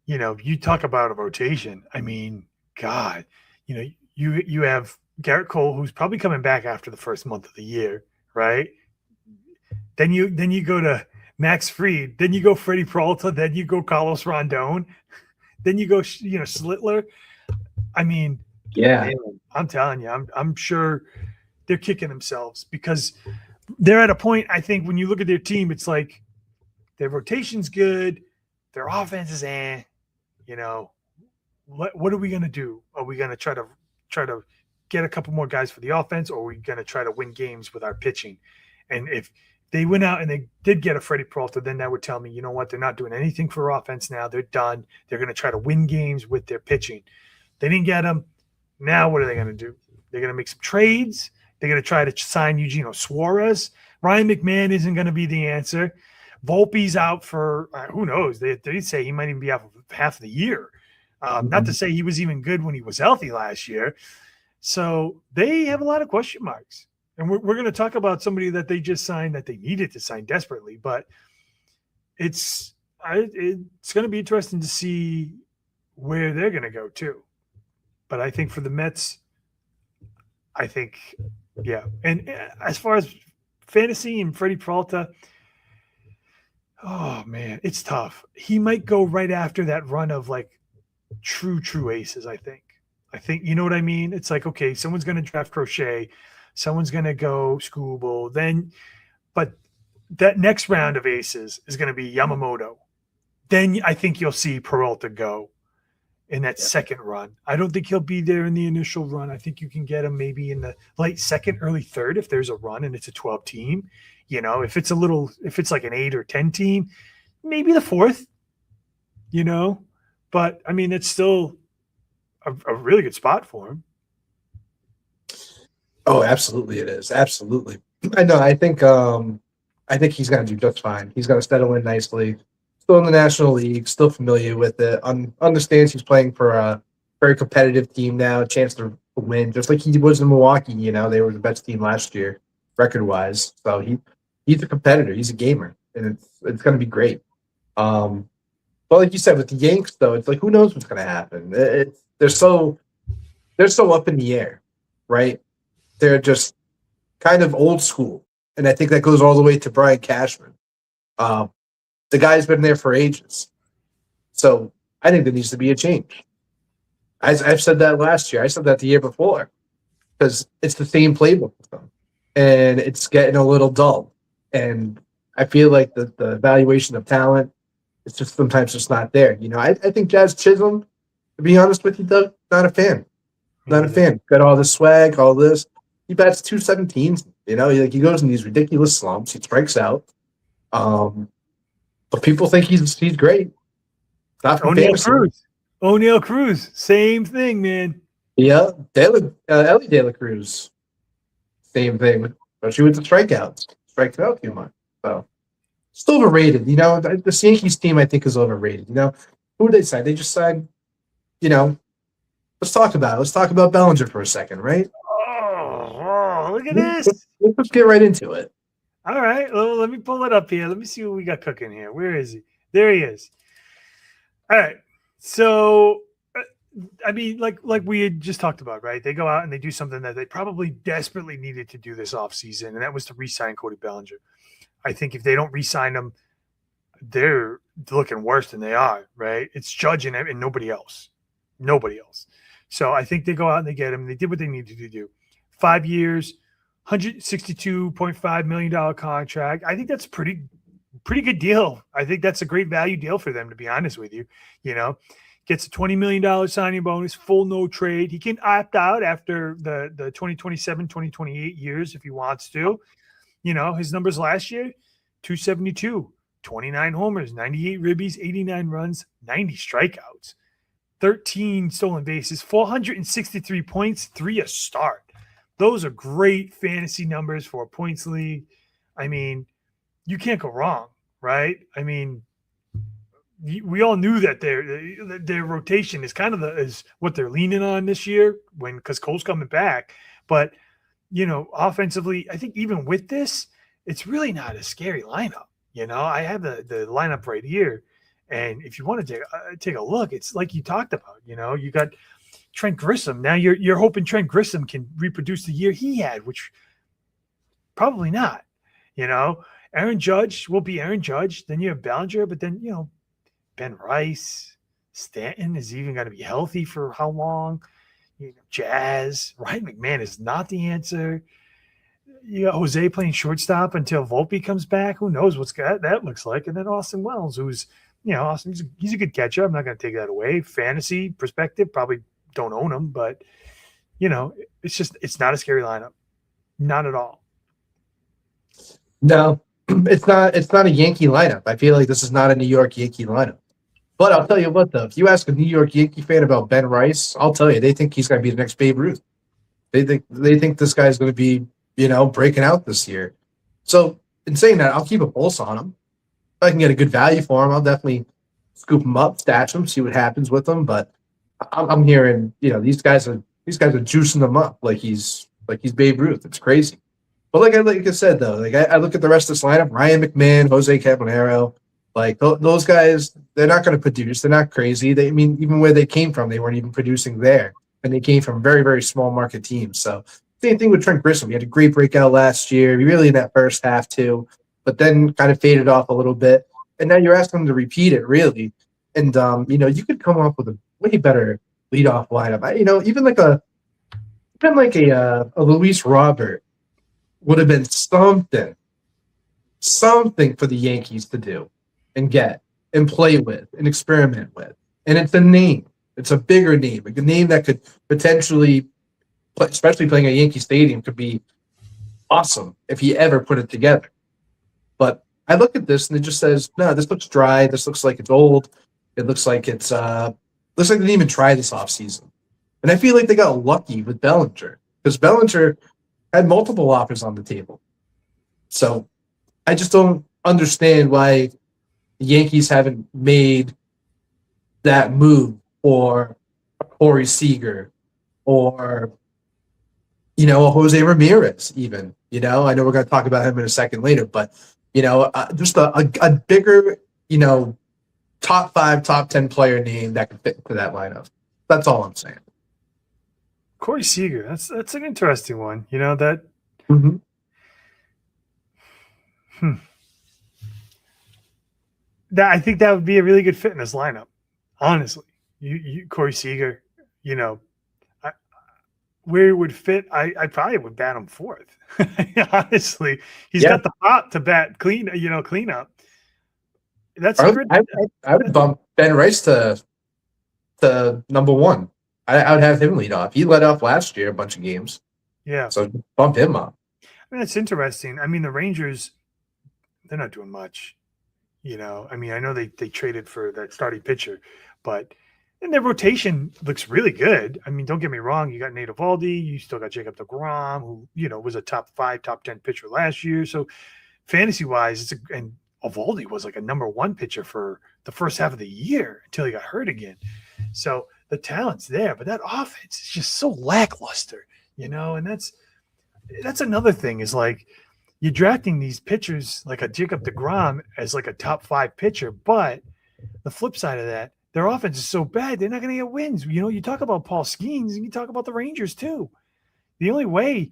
you talk about a rotation. I mean, God, you have Garrett Cole, who's probably coming back after the first month of the year, right? Then you go to Max Fried, then you go Freddie Peralta, then you go Carlos Rondon, then you go, Slittler. I mean, yeah, man, I'm telling you, I'm sure they're kicking themselves because they're at a point, I think, when you look at their team, it's like their rotation's good, their offense is what are we going to do? Are we going to try to get a couple more guys for the offense, or are we going to try to win games with our pitching? And if they went out and they did get a Freddie Peralta, then that would tell me, you know what, they're not doing anything for offense now. They're done. They're going to try to win games with their pitching. They didn't get him. Now what are they going to do? They're going to make some trades. They're going to try to sign Eugenio Suarez. Ryan McMahon isn't going to be the answer. Volpe's out for who knows? They say he might even be out for half of the year. Not to say he was even good when he was healthy last year. So they have a lot of question marks. And we're going to talk about somebody that they just signed that they needed to sign desperately. But it's going to be interesting to see where they're going to go too. But I think for the Mets, yeah. And as far as fantasy and Freddie Peralta, oh, man, it's tough. He might go right after that run of like true aces, I think. You know what I mean? It's like, okay, someone's going to draft Crochet. Someone's going to go Skubal. But that next round of aces is going to be Yamamoto. Then I think you'll see Peralta go in that second run. I don't think he'll be there in the initial run. I think you can get him maybe in the late second, early third if there's a run and it's a 12 team. If it's like an 8 or 10 team, maybe the fourth, But I mean, it's still a really good spot for him. Oh, absolutely it is. Absolutely. I know. I think he's going to do just fine. He's going to settle in nicely. Still in the National League, still familiar with it. Understands he's playing for a very competitive team now, a chance to win, just like he was in Milwaukee. They were the best team last year, record-wise. So he's a competitor. He's a gamer, and it's going to be great. But like you said, with the Yanks, though, it's like who knows what's going to happen. They're so up in the air, right? They're just kind of old school, and I think that goes all the way to Brian Cashman. The guy's been there for ages, so I think there needs to be a change. I've said that last year. I said that the year before, because it's the same playbook with them, and it's getting a little dull. And I feel like the evaluation of talent, it's just sometimes just not there. I think Jazz Chisholm, to be honest with you, Doug, not a fan. Not a fan. Got all this swag, all this. He bats 217. He goes in these ridiculous slumps. He strikes out. But people think he's great. Not O'Neal Cruz, same thing, man. Yeah, Ellie De La Cruz, same thing. But she was the strikeouts. Strikes out too much. So still overrated. The Yankees team I think is overrated. Who did they sign? They just signed, let's talk about it. Let's talk about Bellinger for a second, right? Oh, look at this. Let's get right into it. All right. Well, let me pull it up here. Let me see what we got cooking here. Where is he? There he is. All right. So, I mean, like we had just talked about, right? They go out and they do something that they probably desperately needed to do this offseason, and that was to re-sign Cody Bellinger. I think if they don't re-sign him, they're looking worse than they are, right? It's Judge and nobody else. Nobody else. So I think they go out and they get him. They did what they needed to do. 5 years, $162.5 million contract. I think that's pretty good deal. I think that's a great value deal for them, to be honest with you. You know, gets a $20 million signing bonus, full no trade. He can opt out after the 2027, 2028 years if he wants to. You know, his numbers last year, 272, 29 homers, 98 ribbies, 89 runs, 90 strikeouts, 13 stolen bases, 463 points, 3 a start. Those are great fantasy numbers for a points league. I mean, you can't go wrong, right? I mean, we all knew that their rotation is kind of is what they're leaning on this year because Cole's coming back. But, you know, offensively, I think even with this, it's really not a scary lineup. You know, I have the lineup right here. And if you want to take a look, it's like you talked about, you know, you got Trent Grisham. Now you're hoping Trent Grisham can reproduce the year he had, which probably not. You know, Aaron Judge will be Aaron Judge. Then you have Bellinger, but then, you know, Ben Rice, Stanton is even going to be healthy for how long? You know, Jazz, Ryan McMahon is not the answer. You got Jose playing shortstop until Volpe comes back. Who knows what's that looks like? And then Austin Wells, who's, you know, Austin, he's a good catcher. I'm not going to take that away. Fantasy perspective, probably don't own him, but, you know, it's not a scary lineup. Not at all. No, it's not a Yankee lineup. I feel like this is not a New York Yankee lineup. But I'll tell you what, though, if you ask a New York Yankee fan about Ben Rice, I'll tell you, they think he's going to be the next Babe Ruth. They think this guy's going to be, you know, breaking out this year. So in saying that, I'll keep a pulse on him. If I can get a good value for him, I'll definitely scoop him up, stash him, see what happens with him. But I'm hearing, you know, these guys are juicing him up like he's Babe Ruth. It's crazy. But like I said, though, like I look at the rest of this lineup: Ryan McMahon, Jose Caballero. Like those guys, they're not going to produce. They're not crazy. I mean, even where they came from, they weren't even producing there, and they came from very, very small market teams. So same thing with Trent Grisham. He had a great breakout last year, really in that first half too, but then kind of faded off a little bit. And now you're asking him to repeat it, really. And you know, you could come up with a way better leadoff lineup. You know, even like a Luis Robert would have been something for the Yankees to do and get and play with and experiment with. And it's a name. It's a bigger name. Like a name that could potentially, especially playing at Yankee Stadium, could be awesome if he ever put it together. But I look at this and it just says, no, this looks dry. This looks like it's old. It looks like looks like they didn't even try this offseason. And I feel like they got lucky with Bellinger because Bellinger had multiple offers on the table. So I just don't understand why the Yankees haven't made that move for Corey Seager or, you know, a Jose Ramirez even. You know, I know we're going to talk about him in a second later, but, you know, just a bigger, you know, top 5, top 10 player name that could fit into that lineup. That's all I'm saying. Corey Seager, that's an interesting one. You know that. Mm-hmm. That I think that would be a really good fit in this lineup. Honestly, you Corey Seager, you know, where it would fit, I probably would bat him 4th. Honestly, he's got the pop to bat clean up. That's I would bump Ben Rice to number 1. I would have him lead off. He led off last year a bunch of games. Yeah. So bump him up. I mean, it's interesting. I mean, the Rangers, they're not doing much. You know, I mean, I know they traded for that starting pitcher, but and their rotation looks really good. I mean, don't get me wrong. You got Nate Eovaldi. You still got Jacob deGrom, who, you know, was a top 5, top 10 pitcher last year. So fantasy-wise, and Eovaldi was like a number 1 pitcher for the first half of the year until he got hurt again. So the talent's there, but that offense is just so lackluster, and that's another thing is like you're drafting these pitchers like a Jacob deGrom as like a top 5 pitcher, but the flip side of that, their offense is so bad, they're not going to get wins. You talk about Paul Skeens and you talk about the Rangers too. The only way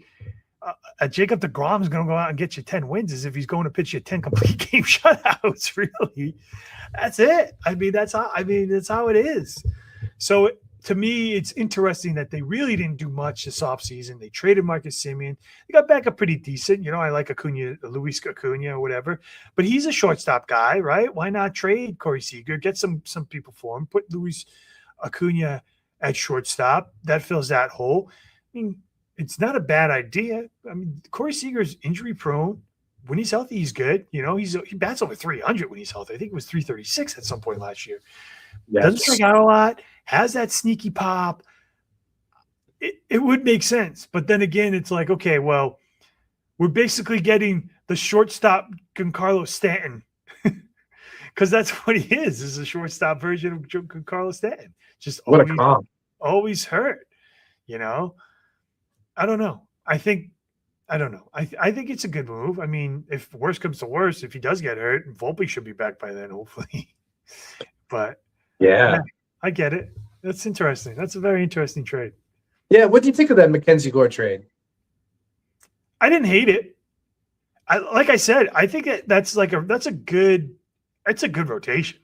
Jacob deGrom is going to go out and get you 10 wins is if he's going to pitch you 10 complete game shutouts. Really, that's it. That's how it is. So to me, it's interesting that they really didn't do much this offseason. They traded Marcus Semien. They got back up pretty decent. I like Luis Acuna or whatever, but he's a shortstop guy, right? Why not trade Corey Seager, get some people for him, put Luis Acuna at shortstop. That fills that hole. I mean, it's not a bad idea. I mean, Corey Seager's injury prone. When he's healthy, he's good. He bats over 300 when he's healthy. I think it was 336 at some point last year. Yes. Doesn't strike out a lot. Has that sneaky pop. It would make sense. But then again, it's like, okay, well, we're basically getting the shortstop Giancarlo Stanton because that's what he is a shortstop version of Giancarlo Stanton. Just always hurt, I don't know. I think it's a good move. I mean, if worse comes to worse, if he does get hurt, Volpe should be back by then, hopefully. But yeah, I get it. That's interesting. That's a very interesting trade. Yeah, what do you think of that Mackenzie Gore trade? I didn't hate it. Like I said, I think that's a good rotation.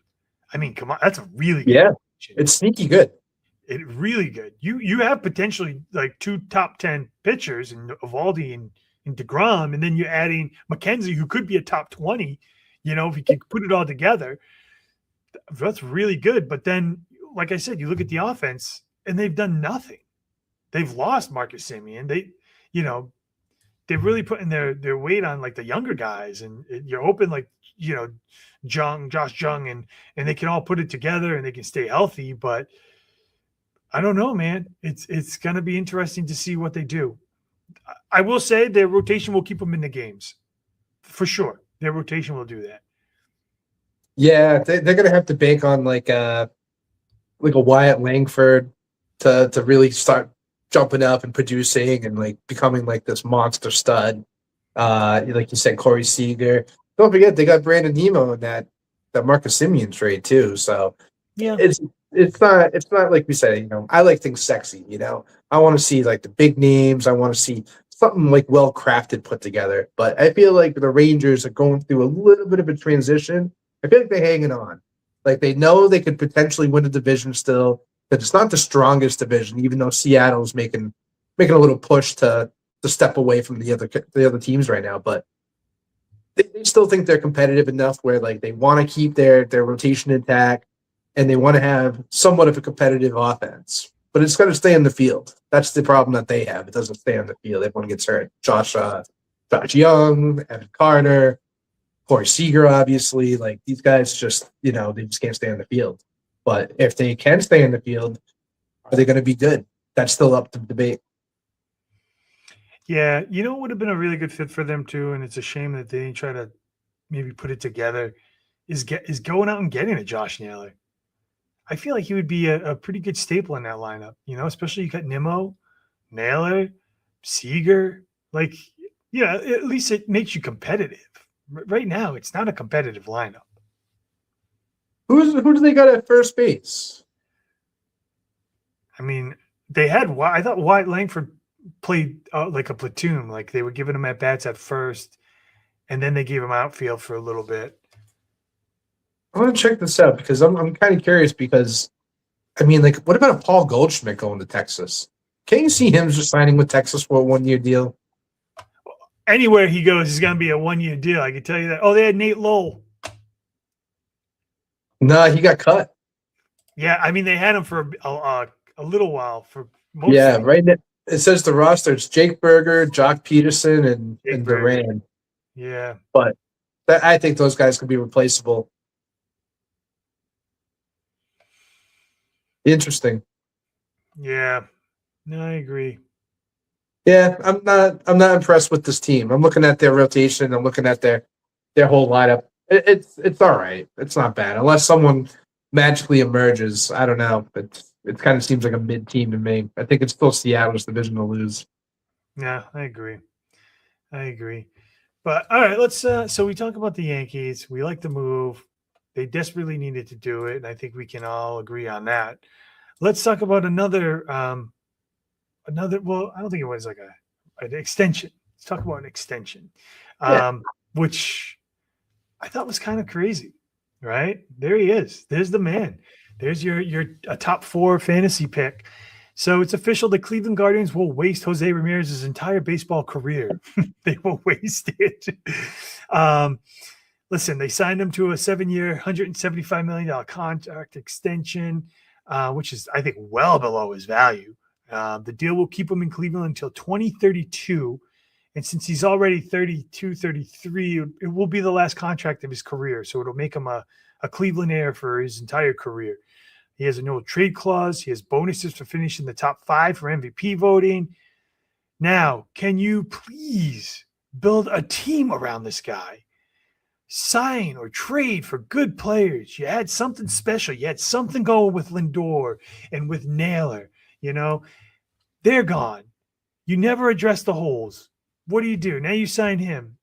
I mean, come on, that's a really good rotation. It's sneaky good. It really good. You have potentially like 2 top 10 pitchers in Eovaldi and deGrom, and then you're adding McKenzie, who could be a top 20. If you can put it all together, that's really good. But then, like I said, you look at the offense, and they've done nothing. They've lost Marcus Semien. They're really putting their weight on like the younger guys, and you're hoping like Josh Jung, and they can all put it together and they can stay healthy, but. I don't know, man. It's going to be interesting to see what they do. I will say their rotation will keep them in the games. For sure. Their rotation will do that. Yeah, they're going to have to bank on like a Wyatt Langford to really start jumping up and producing and like becoming like this monster stud. Like you said, Corey Seager. Don't forget they got Brandon Nemo in that Marcus Semien trade too. So yeah, it's not like we said, I like things sexy, I want to see like the big names. I want to see something like well crafted put together. But I feel like the Rangers are going through a little bit of a transition. I feel like they're hanging on. Like they know they could potentially win the division still, but it's not the strongest division, even though Seattle's making a little push to step away from the other teams right now. But they still think they're competitive enough where like they want to keep their rotation intact. And they want to have somewhat of a competitive offense, but it's going to stay in the field. That's the problem that they have. It doesn't stay on the field. Everyone gets hurt. Josh Young, Evan Carter, Corey Seager, obviously. Like these guys just, they just can't stay on the field. But if they can stay in the field, are they going to be good? That's still up to debate. Yeah, what would have been a really good fit for them too, and it's a shame that they didn't try to maybe put it together, is going out and getting a Josh Naylor. I feel like he would be a pretty good staple in that lineup, especially you got Nimmo, Naylor, Seager. Like, at least it makes you competitive. Right now, it's not a competitive lineup. Who do they got at first base? I mean, they had I thought Wyatt Langford played like a platoon. Like they were giving him at bats at first, and then they gave him outfield for a little bit. I want to check this out because I'm kind of curious because, I mean, like, what about a Paul Goldschmidt going to Texas? Can you see him just signing with Texas for a 1-year deal? Anywhere he goes, it's going to be a 1-year deal. I can tell you that. Oh, they had Nate Lowell. No, he got cut. Yeah, I mean, they had him for a little while. For most right now, it says the roster. It's Jake Berger, Jock Peterson, and Duran. Yeah. But I think those guys could be replaceable. Interesting. Yeah. No, I agree. Yeah, I'm not impressed with this team. I'm looking at their rotation. I'm looking at their whole lineup. It's all right. It's not bad unless someone magically emerges. I don't know, but it kind of seems like a mid team to me. I think it's still Seattle's division to lose. Yeah, I agree. But all right, let's so we talk about the Yankees. We like the move. They desperately needed to do it, and I think we can all agree on that. Let's talk about another well, I don't think it was like an extension. Let's talk about an extension. Which I thought was kind of crazy, right? There he is. There's the man. There's your a top 4 fantasy pick. So it's official. The Cleveland Guardians will waste Jose Ramirez's entire baseball career. They will waste it. Listen, they signed him to a 7-year, $175 million contract extension, which is, I think, well below his value. The deal will keep him in Cleveland until 2032. And since he's already 32, 33, it will be the last contract of his career. So it'll make him a Cleveland heir for his entire career. He has a no trade clause. He has bonuses for finishing the top 5 for MVP voting. Now, can you please build a team around this guy? Sign or trade for good players. You had something special. You had something going with Lindor and with Naylor. You know, they're gone. You never address the holes. What do? Now you sign him.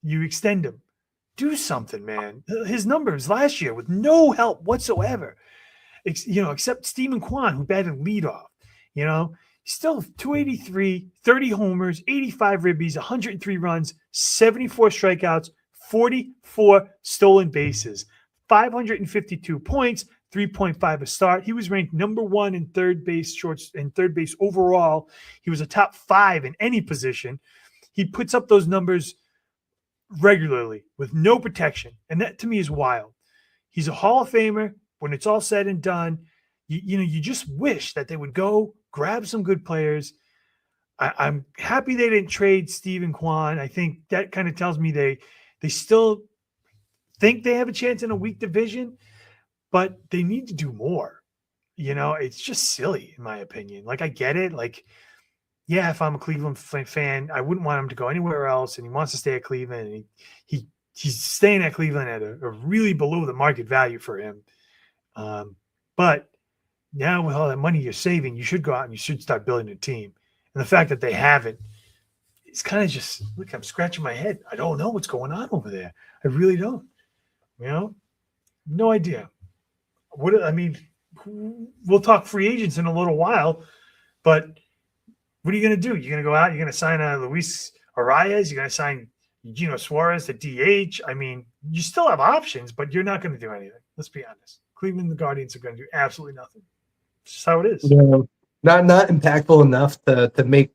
You extend him. Do something, man. His numbers last year with no help whatsoever, except Steven Kwan, who batted leadoff. Still 283, 30 homers, 85 ribbies, 103 runs, 74 strikeouts, 44 stolen bases, 552 points, 3.5 a start. He was ranked number 1 in third base overall. He was a top 5 in any position. He puts up those numbers regularly with no protection. And that to me is wild. He's a Hall of Famer. When it's all said and done, you just wish that they would go grab some good players. I'm happy they didn't trade Steven Kwan. I think that kind of tells me they still think they have a chance in a weak division, but they need to do more. It's just silly in my opinion. Like, I get it. Like, yeah, if I'm a Cleveland fan, I wouldn't want him to go anywhere else, and he wants to stay at Cleveland. And he's staying at Cleveland at a really below the market value for him. But now with all that money you're saving, you should go out and you should start building a team. And the fact that they haven't, it's kind of just, look, I'm scratching my head. I don't know what's going on over there. I really don't. No idea. We'll talk free agents in a little while, but what are you going to do? You're going to go out, you're going to sign Luis Arias, you're going to sign Eugenio Suarez to DH. You still have options, but you're not going to do anything. Let's be honest. Cleveland, the Guardians are going to do absolutely nothing. It's just how it is. Yeah. Not impactful enough to make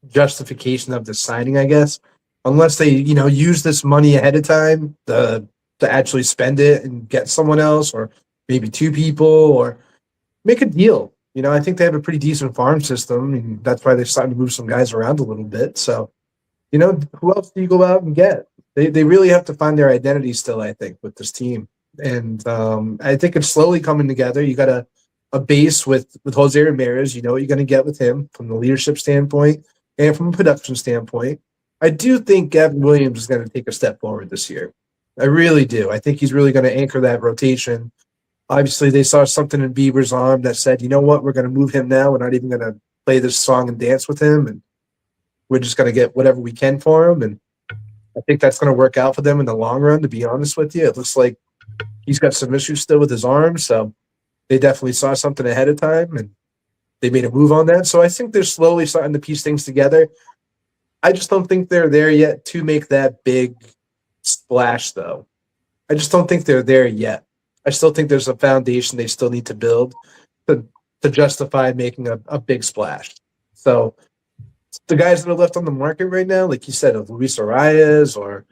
justification of the signing, I guess, unless they use this money ahead of time to actually spend it and get someone else, or maybe 2 people, or make a deal. I think they have a pretty decent farm system, and that's why they're starting to move some guys around a little bit. So, who else do you go out and get? They really have to find their identity still, I think, with this team. And I think it's slowly coming together. You got a base with Jose Ramirez. You know what you're going to get with him from the leadership standpoint and from a production standpoint. I do think Gavin Williams is going to take a step forward this year. I really do. I think he's really going to anchor that rotation. Obviously, they saw something in Bieber's arm that said, you know what, we're going to move him now. We're not even going to play this song and dance with him, and we're just going to get whatever we can for him. And I think that's going to work out for them in the long run, to be honest with you. It looks like he's got some issues still with his arm, so they definitely saw something ahead of time, and they made a move on that. So I think they're slowly starting to piece things together. I just don't think they're there yet to make that big splash, though. I just don't think they're there yet. I still think there's a foundation they still need to build to justify making a big splash. So the guys that are left on the market right now, like you said, of Luis Arias, or,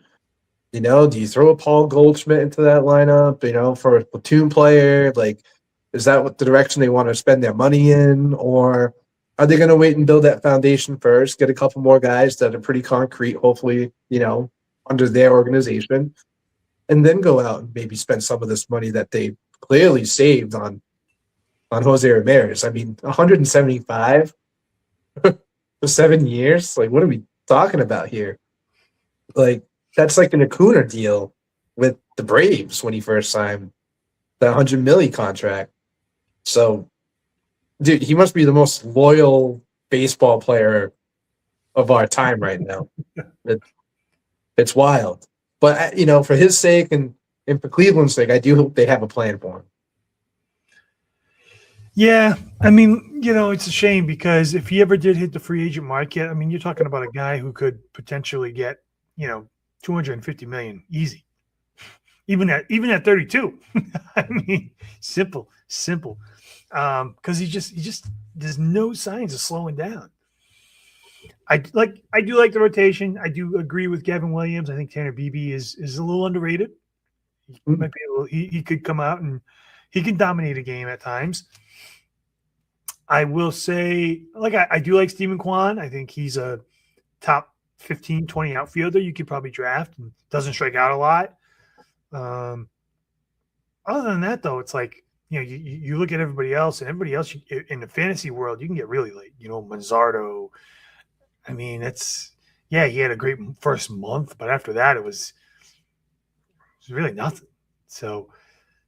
do you throw a Paul Goldschmidt into that lineup, for a platoon player? Like, is that what the direction they want to spend their money in? Or are they going to wait and build that foundation first, get a couple more guys that are pretty concrete, hopefully, under their organization, and then go out and maybe spend some of this money that they clearly saved on Jose Ramirez? 175 for 7 years? Like, what are we talking about here? Like, that's like an Acuna deal with the Braves when he first signed the $100 million contract. So Dude, he must be the most loyal baseball player of our time right now. It's wild. But, for his sake and for Cleveland's sake, I do hope they have a plan for him. Yeah, I mean, it's a shame because if he ever did hit the free agent market, I mean, you're talking about a guy who could potentially get, $250 million easy, even at 32. I mean, simple, because he just there's no signs of slowing down. I do like the rotation. I do agree with Gavin Williams. I think Tanner Beebe is a little underrated. He could come out and he can dominate a game at times. I will say, I do like Stephen Kwan. I think he's a top 15, 20 outfielder you could probably draft and doesn't strike out a lot. Other than that, though, it's like, you look at everybody else, and everybody else in the fantasy world, you can get really late. Manzardo. I mean, he had a great first month, but after that, it was really nothing. So,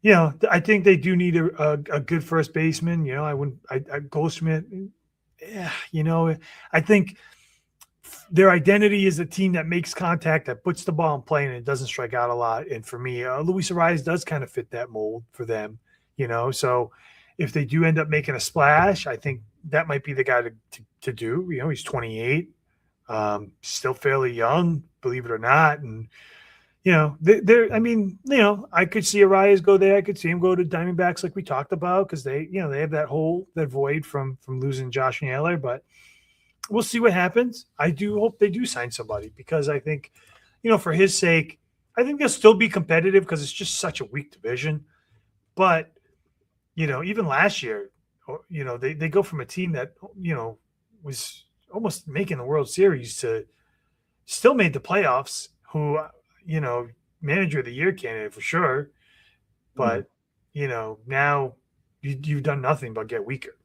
I think they do need a good first baseman. Goldschmidt. Yeah, I think their identity is a team that makes contact, that puts the ball in play, and it doesn't strike out a lot. And for me, Luis Ariz does kind of fit that mold for them. So if they do end up making a splash, I think that might be the guy to do. He's 28, still fairly young, believe it or not, and. I could see Arias go there. I could see him go to Diamondbacks like we talked about because they have that void from losing Josh Naylor. But we'll see what happens. I do hope they do sign somebody because I think, for his sake, I think they'll still be competitive because it's just such a weak division. But, even last year, they go from a team that, was almost making the World Series to still made the playoffs, who – manager of the year candidate for sure. But, now you've done nothing but get weaker.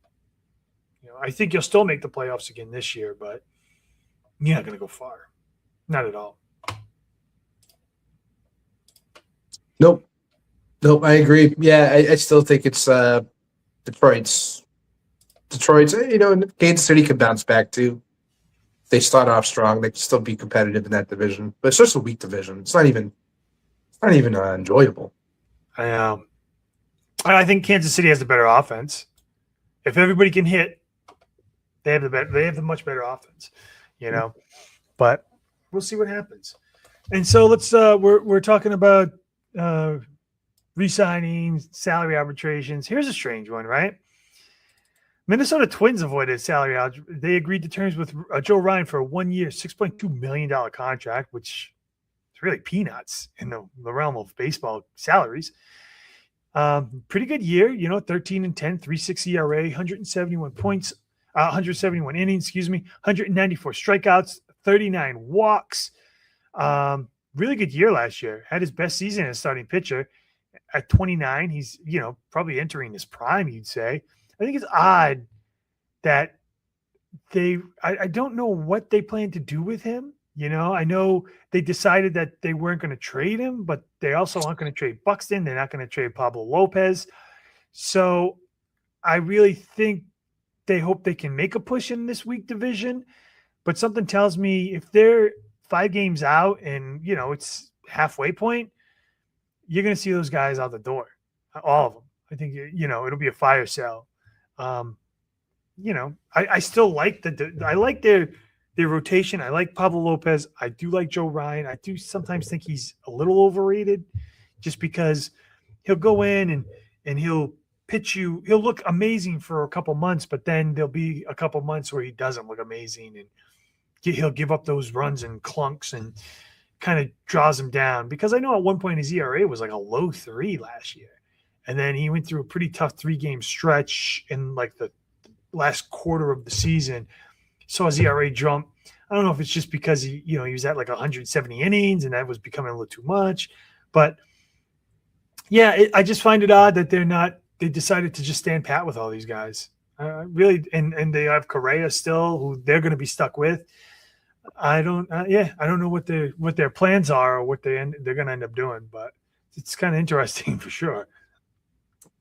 I think you'll still make the playoffs again this year, but you're not going to go far. Not at all. Nope, I agree. Yeah, I still think it's Detroit's. Kansas City can bounce back too. They start off strong. They can still be competitive in that division, but it's just a weak division. It's not even enjoyable. I think Kansas City has the better offense. If everybody can hit, they have the much better offense, But we'll see what happens. And so let's we're talking about re-signing, salary arbitrations. Here's a strange one, right? Minnesota Twins avoided salary. They agreed to terms with Joe Ryan for a 1-year, $6.2 million contract, which is really peanuts in the realm of baseball salaries. Pretty good year, 13-10, 3.6 ERA, 171 points, 171 innings, 194 strikeouts, 39 walks. Really good year last year. Had his best season as starting pitcher at 29. He's, probably entering his prime, you'd say. I think it's odd that I don't know what they plan to do with him. I know they decided that they weren't going to trade him, but they also aren't going to trade Buxton. They're not going to trade Pablo Lopez. So I really think they hope they can make a push in this weak division. But something tells me if they're 5 games out and, it's halfway point, you're going to see those guys out the door, all of them. I think, it'll be a fire sale. I still like I like their rotation. I like Pablo Lopez. I do like Joe Ryan. I do sometimes think he's a little overrated just because he'll go in and he'll pitch you. He'll look amazing for a couple months, but then there'll be a couple months where he doesn't look amazing and he'll give up those runs and clunks and kind of draws him down because I know at one point his ERA was like a low 3 last year. And then he went through a pretty tough 3-game stretch in like the last quarter of the season. Saw his ERA jump. I don't know if it's just because he was at like 170 innings and that was becoming a little too much. But yeah, I just find it odd that they decided to just stand pat with all these guys. Really, and they have Correa still, who they're going to be stuck with. I don't know what their plans are or what they're going to end up doing, but it's kind of interesting for sure.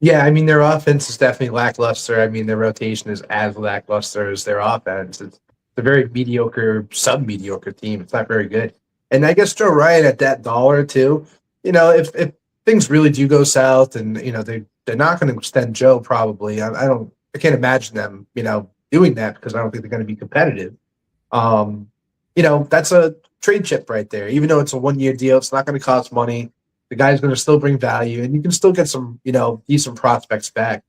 Yeah, I mean, their offense is definitely lackluster. I mean, their rotation is as lackluster as their offense. It's a very mediocre, sub-mediocre team. It's not very good. And I guess Joe Ryan at that dollar too. If things really do go south, and they're not going to extend Joe probably. I can't imagine them doing that because I don't think they're going to be competitive. That's a trade chip right there. Even though it's a 1-year deal, it's not going to cost money. The guy's going to still bring value, and you can still get some, decent prospects back.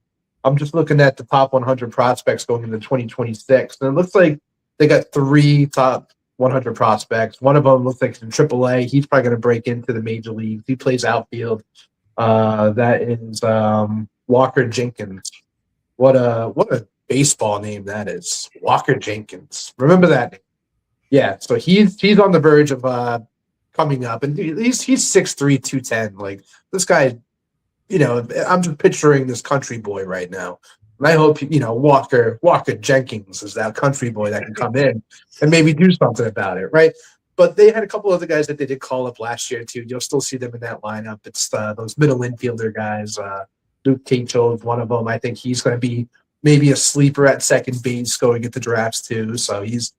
I'm just looking at the top 100 prospects going into 2026, and it looks like they got 3 top 100 prospects. One of them looks like in AAA. He's probably going to break into the major leagues. He plays outfield. That is Walker Jenkins. What a baseball name that is, Walker Jenkins. Remember that name. Yeah, so he's on the verge of coming up, and he's 6'3", 210. Like, this guy, I'm just picturing this country boy right now. And I hope Walker Jenkins is that country boy that can come in and maybe do something about it, right? But they had a couple other guys that they did call up last year too. You'll still see them in that lineup. It's those middle infielder guys. Luke Cagel is one of them. I think he's going to be maybe a sleeper at second base going into drafts too. So he's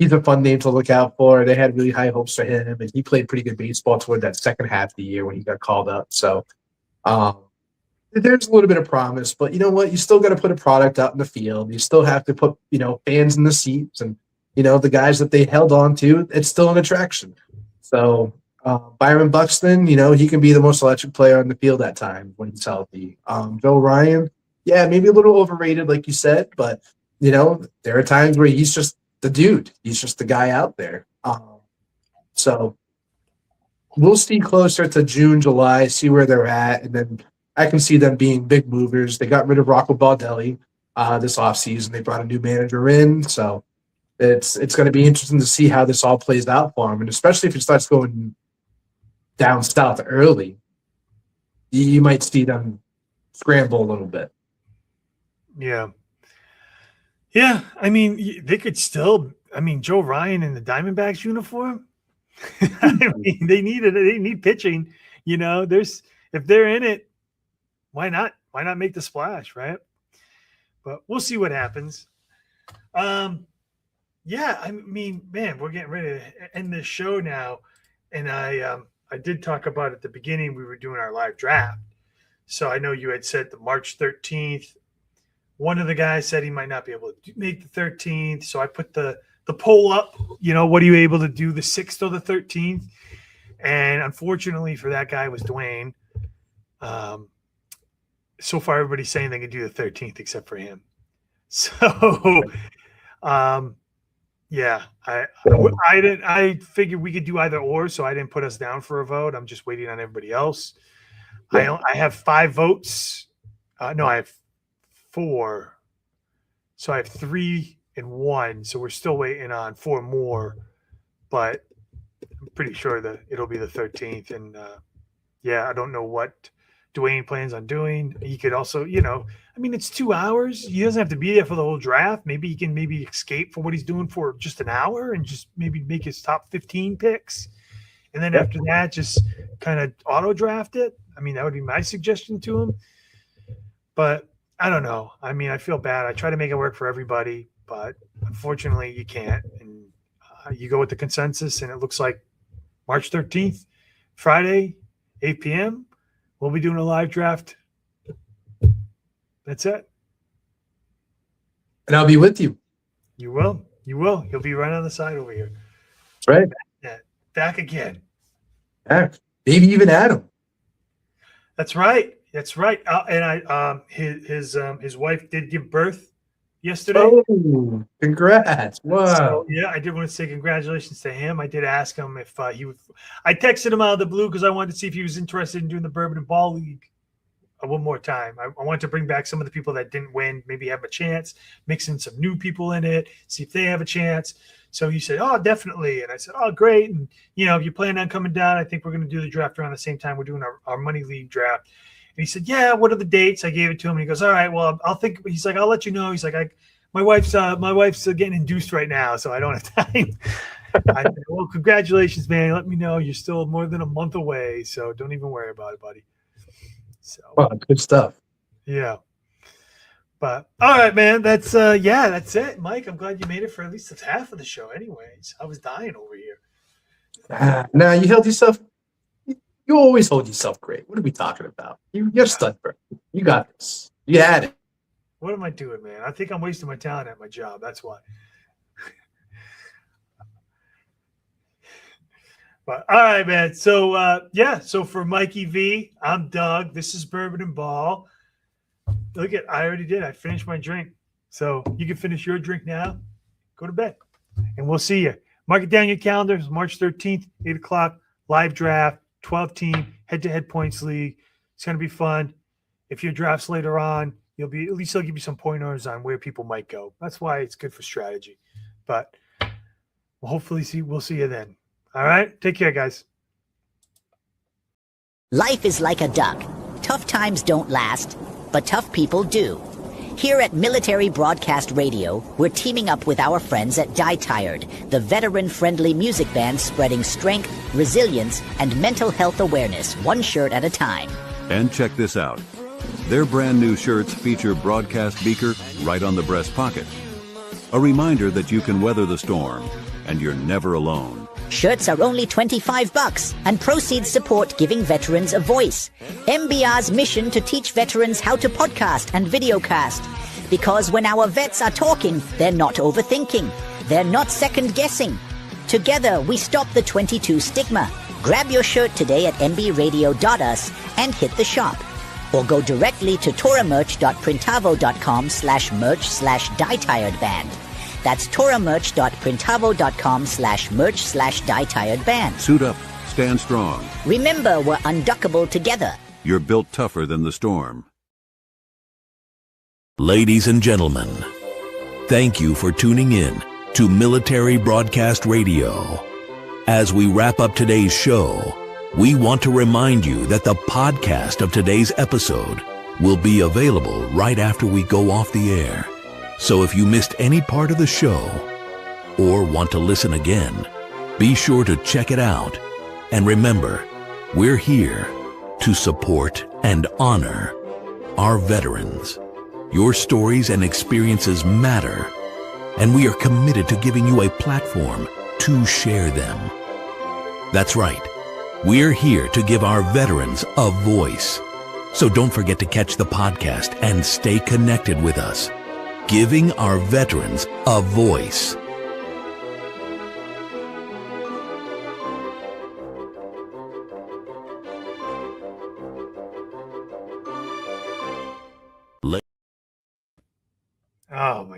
a fun name to look out for. They had really high hopes for him, and he played pretty good baseball toward that second half of the year when he got called up. So there's a little bit of promise, but you know what? You still got to put a product out in the field. You still have to put, fans in the seats, and, the guys that they held on to, it's still an attraction. So Byron Buxton, he can be the most electric player on the field at times when he's healthy. Joe Ryan, yeah, maybe a little overrated, like you said, but, there are times where he's just the dude. He's just the guy out there. So we'll see closer to June, July, see where they're at, and then I can see them being big movers. They got rid of Rocco Baldelli this offseason. They brought a new manager in, so it's going to be interesting to see how this all plays out for him, and especially if it starts going down south early, you might see them scramble a little bit. Yeah. Yeah, I mean, they could still. I mean, Joe Ryan in the Diamondbacks uniform. I mean, they need pitching. If they're in it, why not? Why not make the splash, right? But we'll see what happens. Yeah, I mean, man, we're getting ready to end this show now, and I did talk about at the beginning we were doing our live draft. So I know you had said the March 13th. One of the guys said he might not be able to make the 13th. So I put the poll up, what are you able to do the 6th or the 13th? And unfortunately for that guy was Dwayne. So far, everybody's saying they can do the 13th except for him. So, yeah, I figured we could do either or, so I didn't put us down for a vote. I'm just waiting on everybody else. I have 5 votes. No, I have 4. So I have 3 and 1. So we're still waiting on 4 more, but I'm pretty sure that it'll be the 13th. And yeah, I don't know what Dwayne plans on doing. He could also, I mean, it's 2 hours. He doesn't have to be there for the whole draft. Maybe he can escape for what he's doing for just an hour and just maybe make his top 15 picks. And then after that, just kind of auto draft it. I mean, that would be my suggestion to him. But I don't know. I mean, I feel bad. I try to make it work for everybody, but unfortunately you can't. And you go with the consensus, and it looks like March 13th, Friday, 8 p.m., we'll be doing a live draft. That's it. And I'll be with you. You will. You will. You'll be right on the side over here. That's right. Yeah. Back again. Back. Maybe even Adam. That's right. That's right. And his wife did give birth yesterday. Oh, congrats. Wow. So, yeah, I did want to say congratulations to him. I did ask him if he would. I texted him out of the blue because I wanted to see if he was interested in doing the Bourbon N Ball League one more time. I wanted to bring back some of the people that didn't win, maybe have a chance, mix in some new people in it, see if they have a chance. So he said, oh, definitely. And I said, oh, great. And, if you plan on coming down, I think we're going to do the draft around the same time we're doing our money league draft. And he said, yeah, what are the dates? I gave it to him. And he goes, all right, well, I'll think. He's like, I'll let you know. He's like, my wife's getting induced right now, so I don't have time. I said, well, congratulations, man. Let me know. You're still more than a month away, so don't even worry about it, buddy. So, wow, good stuff. Yeah. But all right, man. That's that's it, Mike. I'm glad you made it for at least half of the show. Anyways, I was dying over here. Nah, you held yourself. You always hold yourself great. What are we talking about? You're stunned, bro. You got this. You had it. What am I doing, man? I think I'm wasting my talent at my job. That's why. But all right, man. So so for Mikey V, I'm Doug. This is Bourbon and Ball. Look at, I already did. I finished my drink. So you can finish your drink now. Go to bed. And we'll see you. Mark it down your calendars. March 13th, 8 o'clock, live draft, 12-team, head-to-head points league. It's going to be fun. If your drafts later on, at least they'll give you some pointers on where people might go. That's why it's good for strategy. But we'll we'll see you then. All right? Take care, guys. Life is like a duck. Tough times don't last, but tough people do. Here at Military Broadcast Radio, we're teaming up with our friends at Die Tired, the veteran-friendly music band spreading strength, resilience, and mental health awareness one shirt at a time. And check this out. Their brand new shirts feature broadcast beaker right on the breast pocket. A reminder that you can weather the storm, and you're never alone. Shirts are only $25, and proceeds support giving veterans a voice. MBR's mission to teach veterans how to podcast and videocast. Because when our vets are talking, they're not overthinking. They're not second-guessing. Together, we stop the 22 stigma. Grab your shirt today at mbradio.us and hit the shop. Or go directly to toramerch.printavo.com/merch/dietiredband. That's toramerch.printavo.com/merch/dietiredband. Suit up, stand strong. Remember, we're unduckable together. You're built tougher than the storm. Ladies and gentlemen, thank you for tuning in to Military Broadcast Radio. As we wrap up today's show, we want to remind you that the podcast of today's episode will be available right after we go off the air. So if you missed any part of the show or want to listen again, be sure to check it out. And remember, we're here to support and honor our veterans. Your stories and experiences matter, and we are committed to giving you a platform to share them. That's right. We're here to give our veterans a voice. So don't forget to catch the podcast and stay connected with us. Giving our veterans a voice.